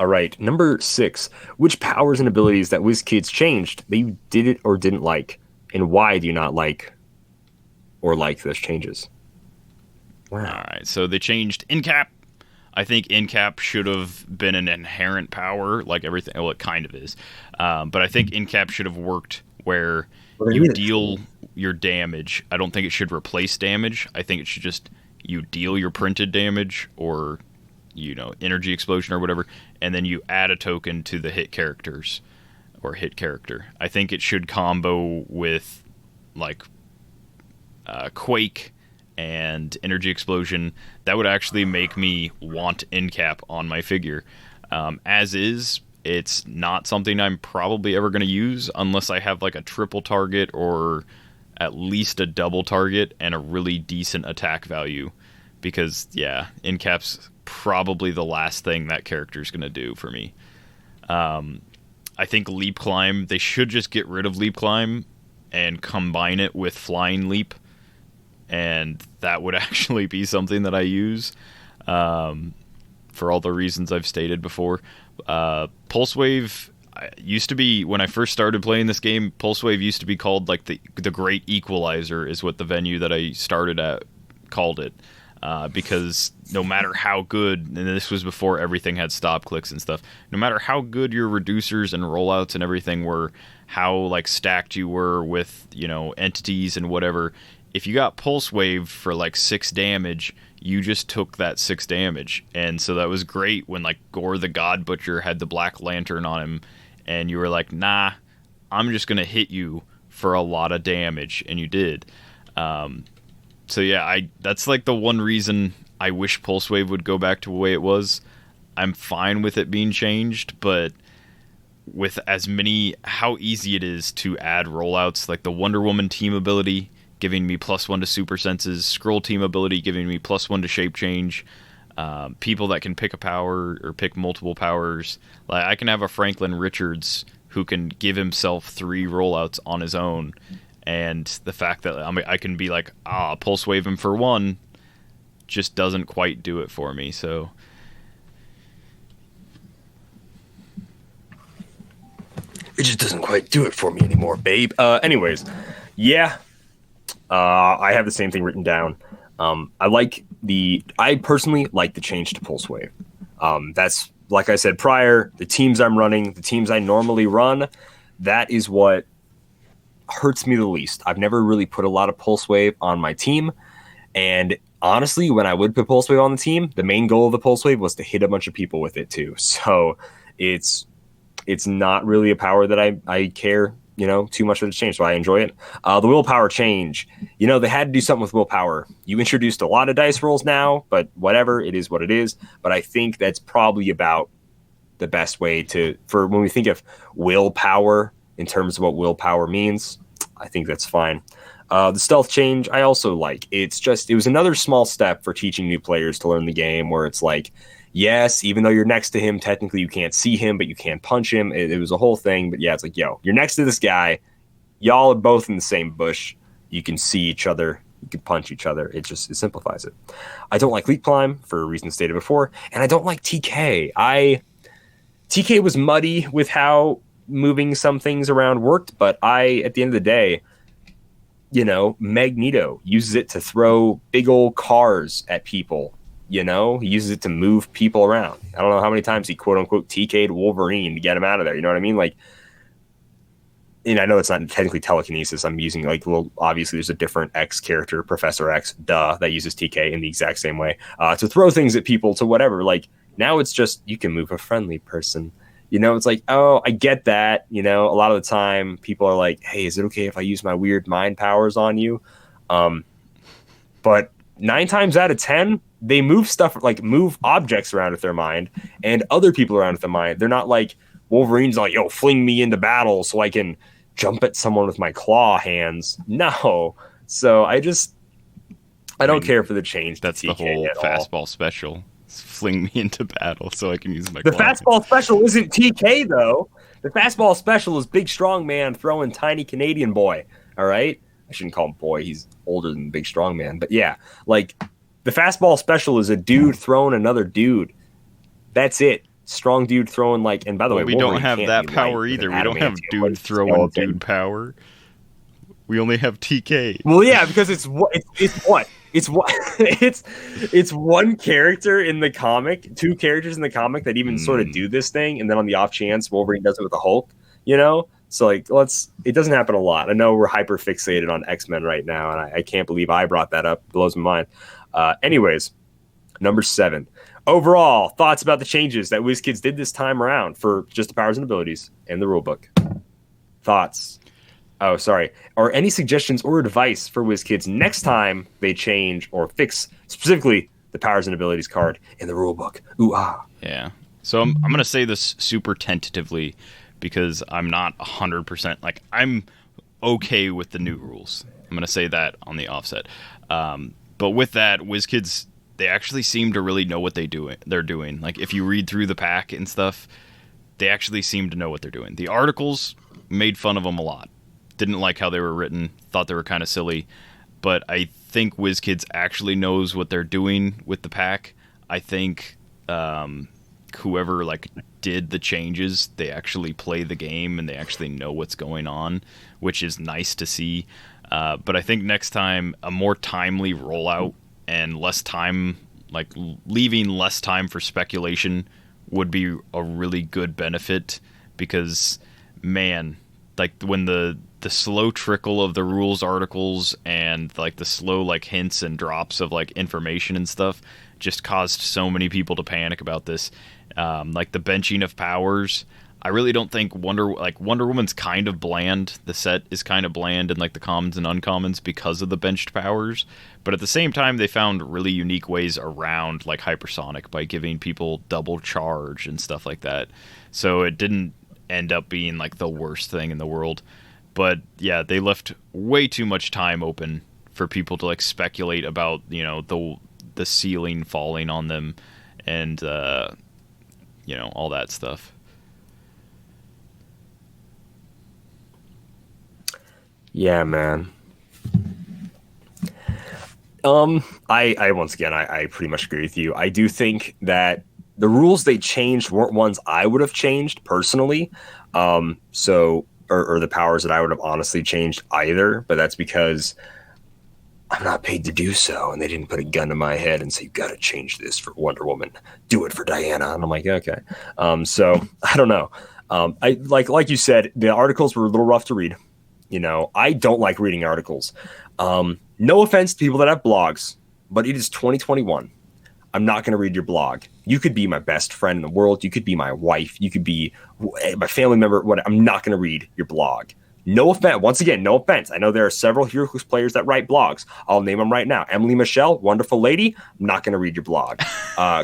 All right, number 6. Which powers and abilities that WizKids changed that you did it or didn't like, and why do you not like or like those changes? Wow. All right, so they changed Incap. I think Incap should have been an inherent power, like everything. Well, it kind of is, but I think Incap should have worked where you deal your damage. I don't think it should replace damage. I think it should just you deal your printed damage or, you know, energy explosion or whatever, and then you add a token to the hit characters or hit character. I think it should combo with like Quake and energy explosion. That would actually make me want Incap on my figure. As is, it's not something I'm probably ever going to use unless I have like a triple target or at least a double target and a really decent attack value. Because, yeah, Incap's probably the last thing that character's going to do for me. I think Leap Climb, they should just get rid of Leap Climb and combine it with Flying Leap. And that would actually be something that I use for all the reasons I've stated before. Pulse Wave used to be, when I first started playing this game, Pulse Wave used to be called like the Great Equalizer is what the venue that I started at called it. Because no matter how good, and this was before everything had stop clicks and stuff, no matter how good your reducers and rollouts and everything were, how like stacked you were with, you know, entities and whatever, if you got Pulse Wave for like 6 damage, you just took that 6 damage. And so that was great when like Gore the God Butcher had the Black Lantern on him, and you were like, nah, I'm just going to hit you for a lot of damage, and you did. So yeah, that's like the one reason I wish Pulse Wave would go back to the way it was. I'm fine with it being changed, but with as many, how easy it is to add rollouts, like the Wonder Woman team ability giving me +1 to super senses, Skrull team ability giving me +1 to shape change, people that can pick a power or pick multiple powers. Like I can have a Franklin Richards who can give himself 3 rollouts on his own, and the fact that I can be like, pulse wave him for 1, just doesn't quite do it for me. So it just doesn't quite do it for me anymore, babe. Anyways, yeah, I have the same thing written down. I personally like the change to pulse wave. That's, like I said prior, the teams I'm running, the teams I normally run, that is what hurts me the least. I've never really put a lot of pulse wave on my team, and honestly, when I would put pulse wave on the team, the main goal of the pulse wave was to hit a bunch of people with it too. So it's not really a power that I care, too much for the change, so I enjoy it. The willpower change, they had to do something with willpower. You introduced a lot of dice rolls now, but whatever, it is what it is. But I think that's probably about the best way for when we think of willpower in terms of what willpower means. I think that's fine. The stealth change, I also like. It was another small step for teaching new players to learn the game, where it's like, yes, even though you're next to him, technically you can't see him, but you can punch him. It was a whole thing, but yeah, it's like, yo, you're next to this guy. Y'all are both in the same bush. You can see each other. You can punch each other. It simplifies it. I don't like Leap Climb for reasons stated before, and I don't like TK. TK was muddy with how moving some things around worked, but at the end of the day, Magneto uses it to throw big old cars at people. He uses it to move people around. I don't know how many times he quote unquote TK'd Wolverine to get him out of there. You know what I mean? Like, and I know it's not technically telekinesis. I'm using obviously there's a different X character, Professor X, that uses TK in the exact same way to throw things at people to whatever. Like now it's just, you can move a friendly person. It's like, oh, I get that. A lot of the time people are like, hey, is it okay if I use my weird mind powers on you? But 9 times out of 10, they move stuff, like move objects around with their mind and other people around with their mind. They're not like Wolverine's like, yo, fling me into battle so I can jump at someone with my claw hands. No. So I don't care for the change. That's the whole fastball special. Fling me into battle so I can use my claw. The fastball special isn't TK though. The fastball special is big strong man throwing tiny Canadian boy. All right. I shouldn't call him boy. He's older than big strong man. But yeah, like the fastball special is a dude throwing another dude. That's it. Strong dude throwing like. And by the way, we don't have that power either. We don't have dude throwing dude power. We only have TK. Well, yeah, because it's one character in the comic, 2 characters in the comic that even sort of do this thing, and then on the off chance Wolverine does it with the Hulk. So like it doesn't happen a lot. I know we're hyper fixated on X-Men right now, and I can't believe I brought that up. It blows my mind. Anyways, number 7. Overall, thoughts about the changes that WizKids did this time around for just the powers and abilities and the rulebook. Thoughts? Oh, sorry. Or any suggestions or advice for WizKids next time they change or fix specifically the powers and abilities card in the rulebook. Ooh, ah. Yeah. So I'm going to say this super tentatively because I'm not 100%. Like, I'm okay with the new rules. I'm going to say that on the offset. But with that, WizKids, they actually seem to really know what they're doing. Like, if you read through the pack and stuff, they actually seem to know what they're doing. The articles made fun of them a lot. Didn't like how they were written. Thought they were kind of silly. But I think WizKids actually knows what they're doing with the pack. I think whoever did the changes, they actually play the game and they actually know what's going on, which is nice to see. But I think next time a more timely rollout and less time, leaving less time for speculation would be a really good benefit because, man, when the slow trickle of the rules articles and the slow hints and drops of information and stuff just caused so many people to panic about this. The benching of powers, I really don't think Wonder Woman's kind of bland. The set is kind of bland in the commons and uncommons because of the benched powers. But at the same time, they found really unique ways around hypersonic by giving people double charge and stuff like that. So it didn't end up being the worst thing in the world. But yeah, they left way too much time open for people to speculate about, the the ceiling falling on them, and all that stuff. Yeah, man. I once again, I pretty much agree with you. I do think that the rules they changed weren't ones I would have changed personally. Or the powers that I would have honestly changed either. But that's because I'm not paid to do so, and they didn't put a gun to my head and say, you got to change this for Wonder Woman. Do it for Diana. And I'm like, okay. So I don't know. I like you said, the articles were a little rough to read. I don't like reading articles. No offense to people that have blogs, but it is 2021. I'm not going to read your blog. You could be my best friend in the world. You could be my wife. You could be my family member. I'm not going to read your blog. No offense. Once again, no offense. I know there are several Heroclix players that write blogs. I'll name them right now. Emily Michelle, wonderful lady. I'm not going to read your blog.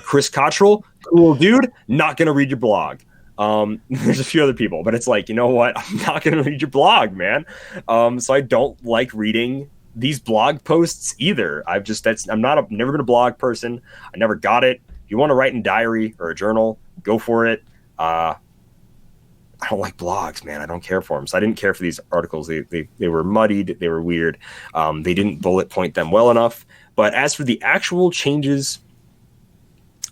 Chris Cottrell, cool dude. Not going to read your blog. There's a few other people, but it's like, you know what? I'm not going to read your blog, man. So I don't like reading these blog posts either. I'm never been a blog person. I never got it. If you want to write in diary or a journal, go for it. I don't like blogs, man. I don't care for them. So I didn't care for these articles. They were muddied. They were weird. They didn't bullet point them well enough. But as for the actual changes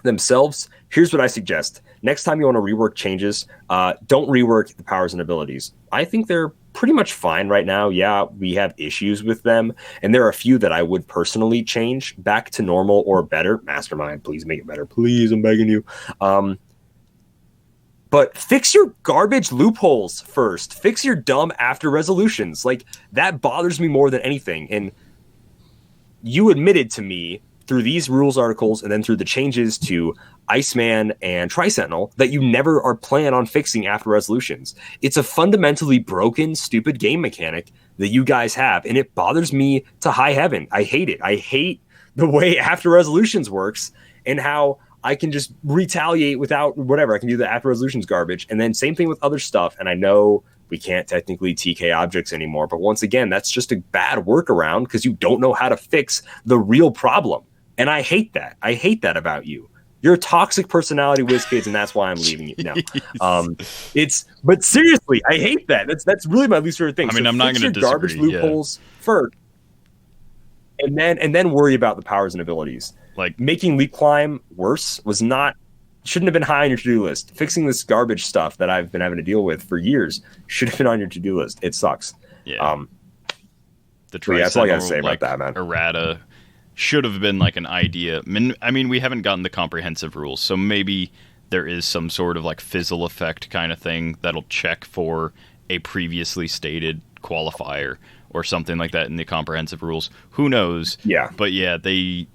themselves, here's what I suggest. Next time you want to rework changes, don't rework the powers and abilities. I think they're pretty much fine right now. Yeah, we have issues with them, and there are a few that I would personally change back to normal or better. Mastermind, please make it better. Please, I'm begging you. But fix your garbage loopholes first. Fix your dumb after resolutions. Like, that bothers me more than anything. And you admitted to me through these rules articles and then through the changes to Iceman and Tri-Sentinel that you never are planning on fixing after resolutions. It's a fundamentally broken, stupid game mechanic that you guys have, and it bothers me to high heaven. I hate it. I hate the way after resolutions works and how I can just retaliate without whatever. I can do the after resolutions garbage, and then same thing with other stuff. And I know we can't technically TK objects anymore, but once again, that's just a bad workaround because you don't know how to fix the real problem. And I hate that. I hate that about you. You're a toxic personality, WizKids, and that's why I'm leaving you now. But seriously, I hate that. That's really my least favorite thing. I mean, I'm not going to disagree. Garbage loopholes first, and then worry about the powers and abilities. Like, making leap climb worse shouldn't have been high on your to-do list. Fixing this garbage stuff that I've been having to deal with for years should have been on your to-do list. It sucks. Yeah. That's all I got to say about that, man. Errata should have been like an idea. I mean, we haven't gotten the comprehensive rules, so maybe there is some sort of like fizzle effect kind of thing that'll check for a previously stated qualifier or something like that in the comprehensive rules. Who knows? Yeah. But yeah, it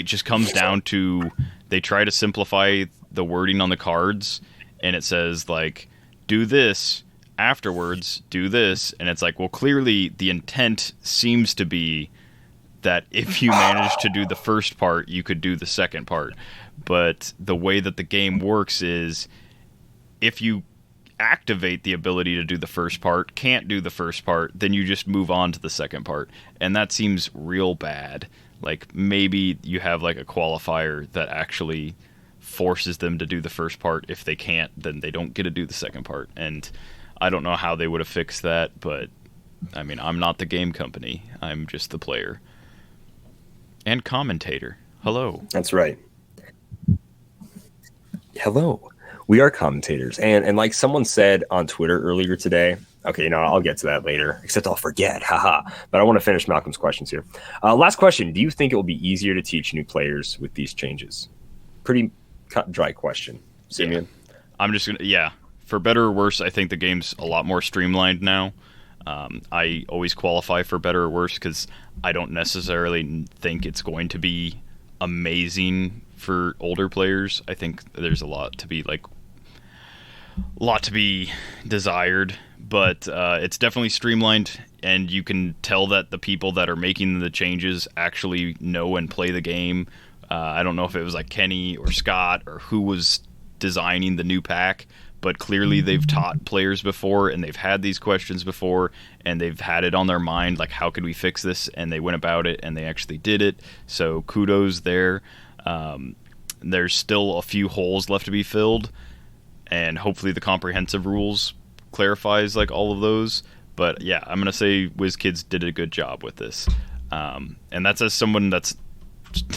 just comes down to they try to simplify the wording on the cards, and it says like, do this, afterwards do this, and it's like, well, clearly the intent seems to be that if you manage to do the first part, you could do the second part. But the way that the game works is if you activate the ability to do the first part, can't do the first part, then you just move on to the second part. And that seems real bad. Like, maybe you have like a qualifier that actually forces them to do the first part. If they can't, then they don't get to do the second part. And I don't know how they would have fixed that, but I mean, I'm not the game company. I'm just the player. And commentator. Hello. That's right. Hello. We are commentators. And like someone said on Twitter earlier today, okay, I'll get to that later, except I'll forget. Haha. But I want to finish Malcolm's questions here. Last question. Do you think it will be easier to teach new players with these changes? Pretty cut and dry question. Simeon? Yeah. I'm just going to, for better or worse, I think the game's a lot more streamlined now. I always qualify for better or worse because I don't necessarily think it's going to be amazing for older players. I think there's a lot to be desired, but it's definitely streamlined, and you can tell that the people that are making the changes actually know and play the game. I don't know if it was like Kenny or Scott or who was designing the new pack, but clearly they've taught players before, and they've had these questions before, and they've had it on their mind, like, how could we fix this? And they went about it, and they actually did it. So kudos there. There's still a few holes left to be filled, and hopefully the comprehensive rules clarifies like all of those. But yeah, I'm gonna say WizKids did a good job with this, and that's as someone that's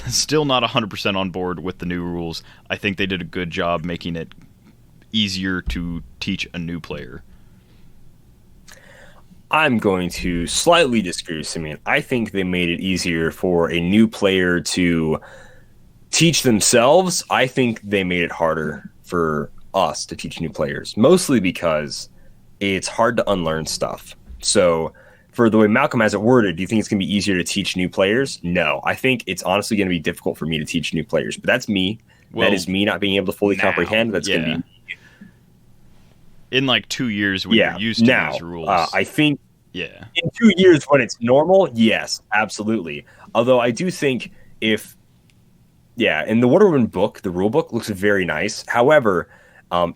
still not 100% on board with the new rules. I think they did a good job making it easier to teach a new player. I'm going to slightly disagree with Simeon. I think they made it easier for a new player to teach themselves. I think they made it harder for us to teach new players, mostly because it's hard to unlearn stuff. So for the way Malcolm has it worded, do you think it's going to be easier to teach new players? No, I think it's honestly going to be difficult for me to teach new players, but that's me. Well, that is me not being able to fully comprehend. That's going to be in like 2 years when you're used to these rules. I think in 2 years when it's normal, yes, absolutely. Although I do think in the Wonder Woman book, the rule book looks very nice. However,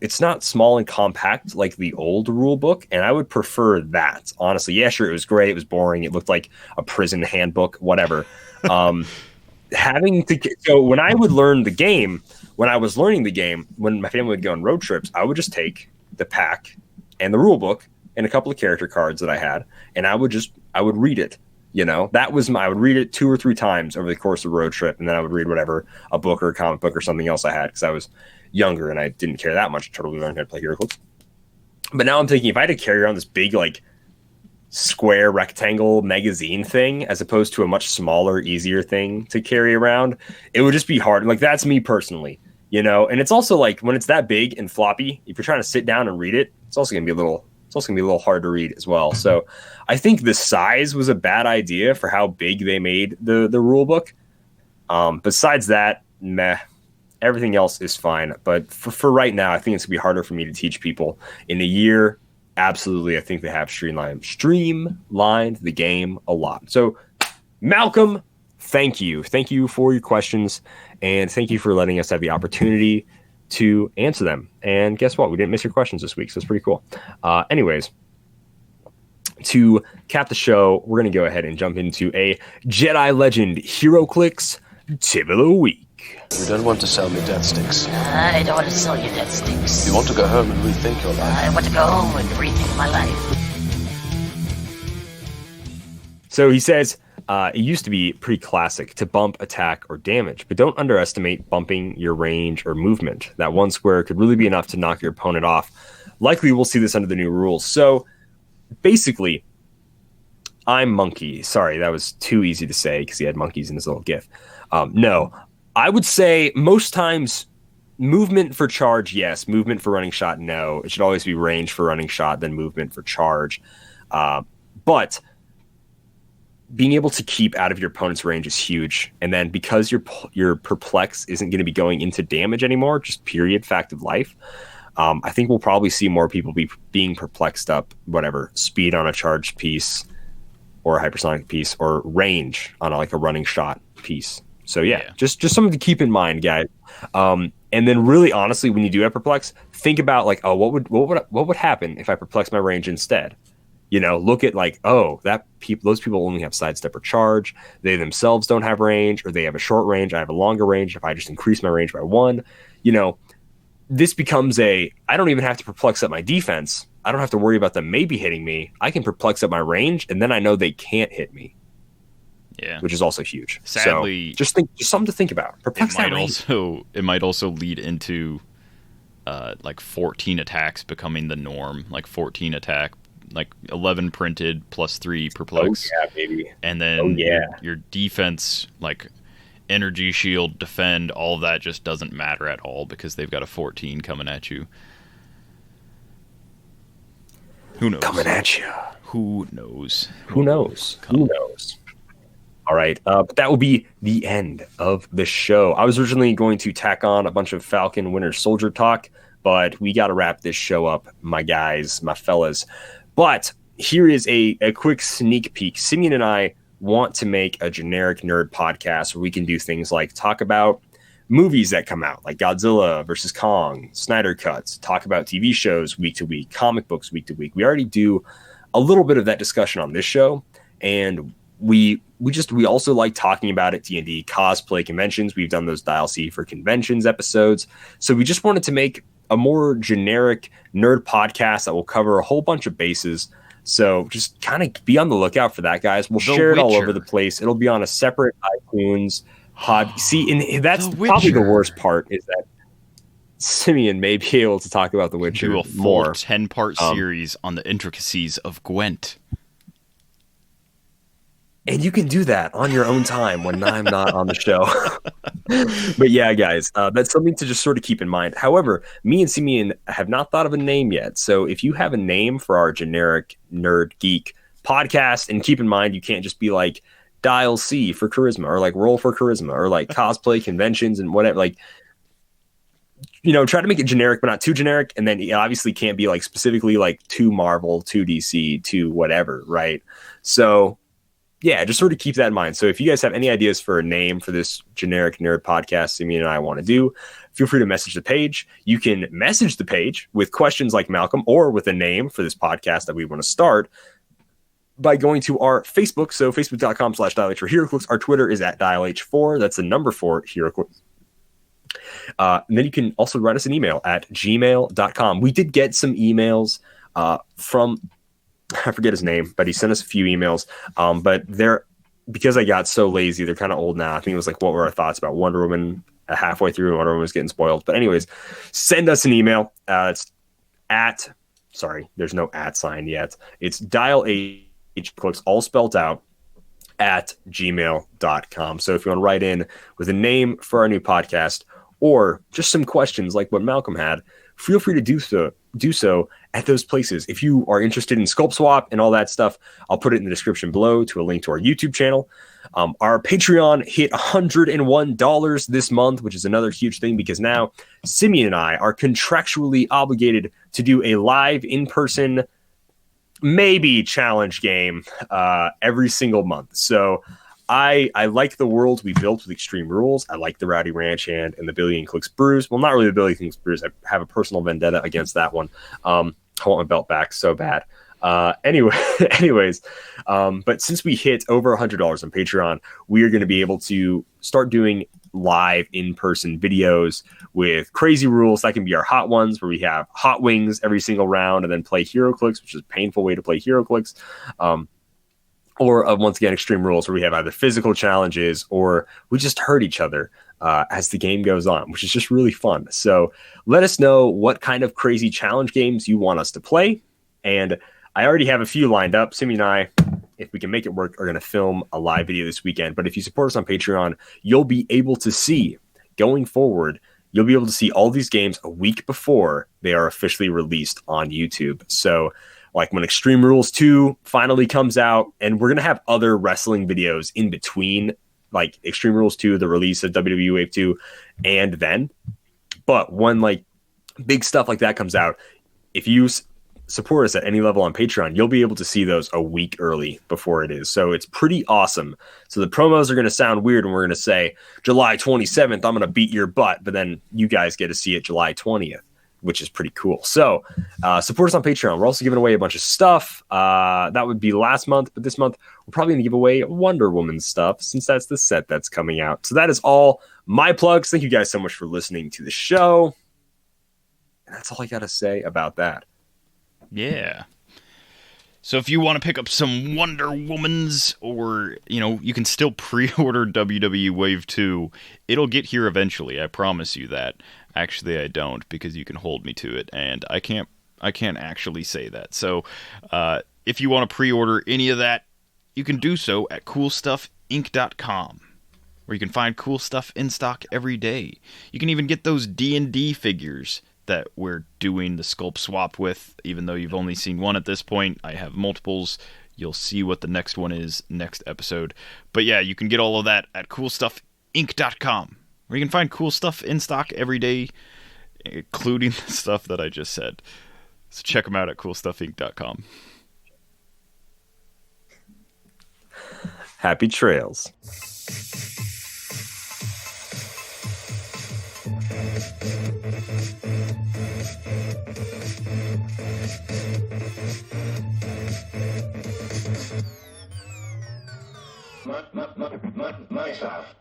it's not small and compact like the old rule book, and I would prefer that, honestly. Yeah, sure, it was great. It was boring. It looked like a prison handbook, whatever. So when I would learn the game, when I was learning the game, when my family would go on road trips, I would just take the pack and the rule book and a couple of character cards that I had, and I would read it. I would read it 2 or 3 times over the course of the road trip, and then I would read whatever, a book or a comic book or something else I had, because I was younger and I didn't care that much until we learned how to play Heroclix. But now I'm thinking, if I had to carry around this big, like, square rectangle magazine thing as opposed to a much smaller, easier thing to carry around, it would just be hard. Like, that's me personally, and it's also like when it's that big and floppy, if you're trying to sit down and read it, it's also gonna be a little hard to read as well. So I think the size was a bad idea for how big they made the rule book. Besides that, meh. Everything else is fine. But for right now, I think it's going to be harder for me to teach people. In a year, absolutely, I think they have streamlined the game a lot. So, Malcolm, thank you. Thank you for your questions, and thank you for letting us have the opportunity to answer them. And guess what? We didn't miss your questions this week, so it's pretty cool. Anyways, to cap the show, we're going to go ahead and jump into a Jedi Legend Heroclix Tip of the Week. You don't want to sell me death sticks. I don't want to sell you death sticks. You want to go home and rethink your life. I want to go home and rethink my life. So he says, it used to be pretty classic to bump, attack, or damage, but don't underestimate bumping your range or movement. That one square could really be enough to knock your opponent off. Likely we'll see this under the new rules. So basically, I'm Monkey. Sorry, that was too easy to say because he had monkeys in his little gif. No, I would say most times movement for charge, yes. Movement for running shot, no. It should always be range for running shot, then movement for charge. But being able to keep out of your opponent's range is huge. And then because your perplex isn't going to be going into damage anymore, just period, fact of life, I think we'll probably see more people being perplexed up, whatever, speed on a charged piece or a hypersonic piece or range on a running shot piece. So yeah, just something to keep in mind, guys. And then really honestly, when you do have perplex, think about what would happen if I perplex my range instead? Look at those people only have sidestep or charge. They themselves don't have range, or they have a short range. I have a longer range. If I just increase my range by 1, this becomes I don't even have to perplex up my defense. I don't have to worry about them maybe hitting me. I can perplex up my range, and then I know they can't hit me. Yeah, which is also huge. Sadly, so just something to think about. Perplex that range. It might also lead into 14 attacks becoming the norm. 14 attack, 11 printed plus 3 perplex. Oh yeah, baby. And then your defense, energy shield, defend, all of that just doesn't matter at all because they've got a 14 coming at you. Who knows? Coming at you. Who knows? Who knows? Who knows? All right, but that will be the end of the show. I was originally going to tack on a bunch of Falcon Winter Soldier talk, but we got to wrap this show up, my guys, my fellas. But here is a quick sneak peek. Simeon and I want to make a generic nerd podcast where we can do things like talk about movies that come out, like Godzilla versus Kong, Snyder Cuts, talk about TV shows week to week, comic books week to week. We already do a little bit of that discussion on this show, and we also like talking about it, D&D cosplay conventions. We've done those Dial C for conventions episodes. So we just wanted to make a more generic nerd podcast that will cover a whole bunch of bases. So just kind of be on the lookout for that, guys. We'll share it all over the place. It'll be on a separate iTunes hobby. See, and that's probably the worst part, is that Simeon may be able to talk about The Witcher do a full more. 10-part series on the intricacies of Gwent. And you can do that on your own time when I'm not on the show. But yeah, guys, that's something to just sort of keep in mind. However, me and Simeon have not thought of a name yet. So if you have a name for our generic nerd geek podcast, and keep in mind, you can't just be like Dial C for charisma, or like roll for charisma, or like cosplay conventions and whatever. Like, you know, try to make it generic, but not too generic. And then it obviously can't be like specifically like to Marvel, to DC, to whatever, right? So yeah, just sort of keep that in mind. So if you guys have any ideas for a name for this generic nerd podcast Simeon and I want to do, feel free to message the page. You can message the page with questions like Malcolm, or with a name for this podcast that we want to start, by going to our Facebook. So facebook.com/dialh for Heroclix. Our Twitter is at dialh4. That's the number 4 Heroclix. And then you can also write us an email at gmail.com. We did get some emails from, I forget his name, but he sent us a few emails. But they're, because I got so lazy, they're kind of old now. I think it was like, what were our thoughts about Wonder Woman? Halfway through, Wonder Woman was getting spoiled. But anyways, send us an email. It's at, sorry, there's no @ sign yet. It's dialh, all spelled out, at gmail.com. So if you want to write in with a name for our new podcast, or just some questions like what Malcolm had, feel free to do so at those places. If you are interested in Sculpt Swap and all that stuff, I'll put it in the description below to a link to our YouTube channel. Our Patreon hit $101 this month, which is another huge thing, because now Simeon and I are contractually obligated to do a live in-person, maybe challenge game every single month. So I like the world we built with Extreme Rules. I like the Rowdy Ranch Hand and the Billy and Clix Brews. Well, not really the Billy and Clix Brews. I have a personal vendetta against that one. I want my belt back so bad. Anyways, but since we hit over $100 on Patreon, we are going to be able to start doing live in-person videos with crazy rules. That can be our hot ones, where we have hot wings every single round, and then play Heroclix, which is a painful way to play Heroclix. Or once again, Extreme Rules, where we have either physical challenges, or we just hurt each other as the game goes on, which is just really fun. So let us know what kind of crazy challenge games you want us to play. And I already have a few lined up. Simeon and I, if we can make it work, are going to film a live video this weekend. But if you support us on Patreon, you'll be able to see, going forward, you'll be able to see all these games a week before they are officially released on YouTube. So like when Extreme Rules 2 finally comes out, and we're going to have other wrestling videos in between, like Extreme Rules 2, the release of WWE Wave 2, and then. But when like big stuff like that comes out, if you support us at any level on Patreon, you'll be able to see those a week early before it is. So it's pretty awesome. So the promos are going to sound weird, and we're going to say July 27th, I'm going to beat your butt. But then you guys get to see it July 20th. Which is pretty cool. So support us on Patreon. We're also giving away a bunch of stuff. That would be last month, but this month we're probably going to give away Wonder Woman stuff, since that's the set that's coming out. So that is all my plugs. Thank you guys so much for listening to the show. And that's all I got to say about that. Yeah. So if you want to pick up some Wonder Womans, or, you know, you can still pre-order WWE Wave 2. It'll get here eventually. I promise you that. Actually, I don't, because you can hold me to it, and I can't actually say that. So if you want to pre-order any of that, you can do so at coolstuffinc.com, where you can find cool stuff in stock every day. You can even get those D&D figures that we're doing the sculpt swap with, even though you've only seen one at this point. I have multiples. You'll see what the next one is next episode. But yeah, you can get all of that at coolstuffinc.com, where you can find cool stuff in stock every day, including the stuff that I just said. So check them out at coolstuffinc.com. Happy trails. Myself.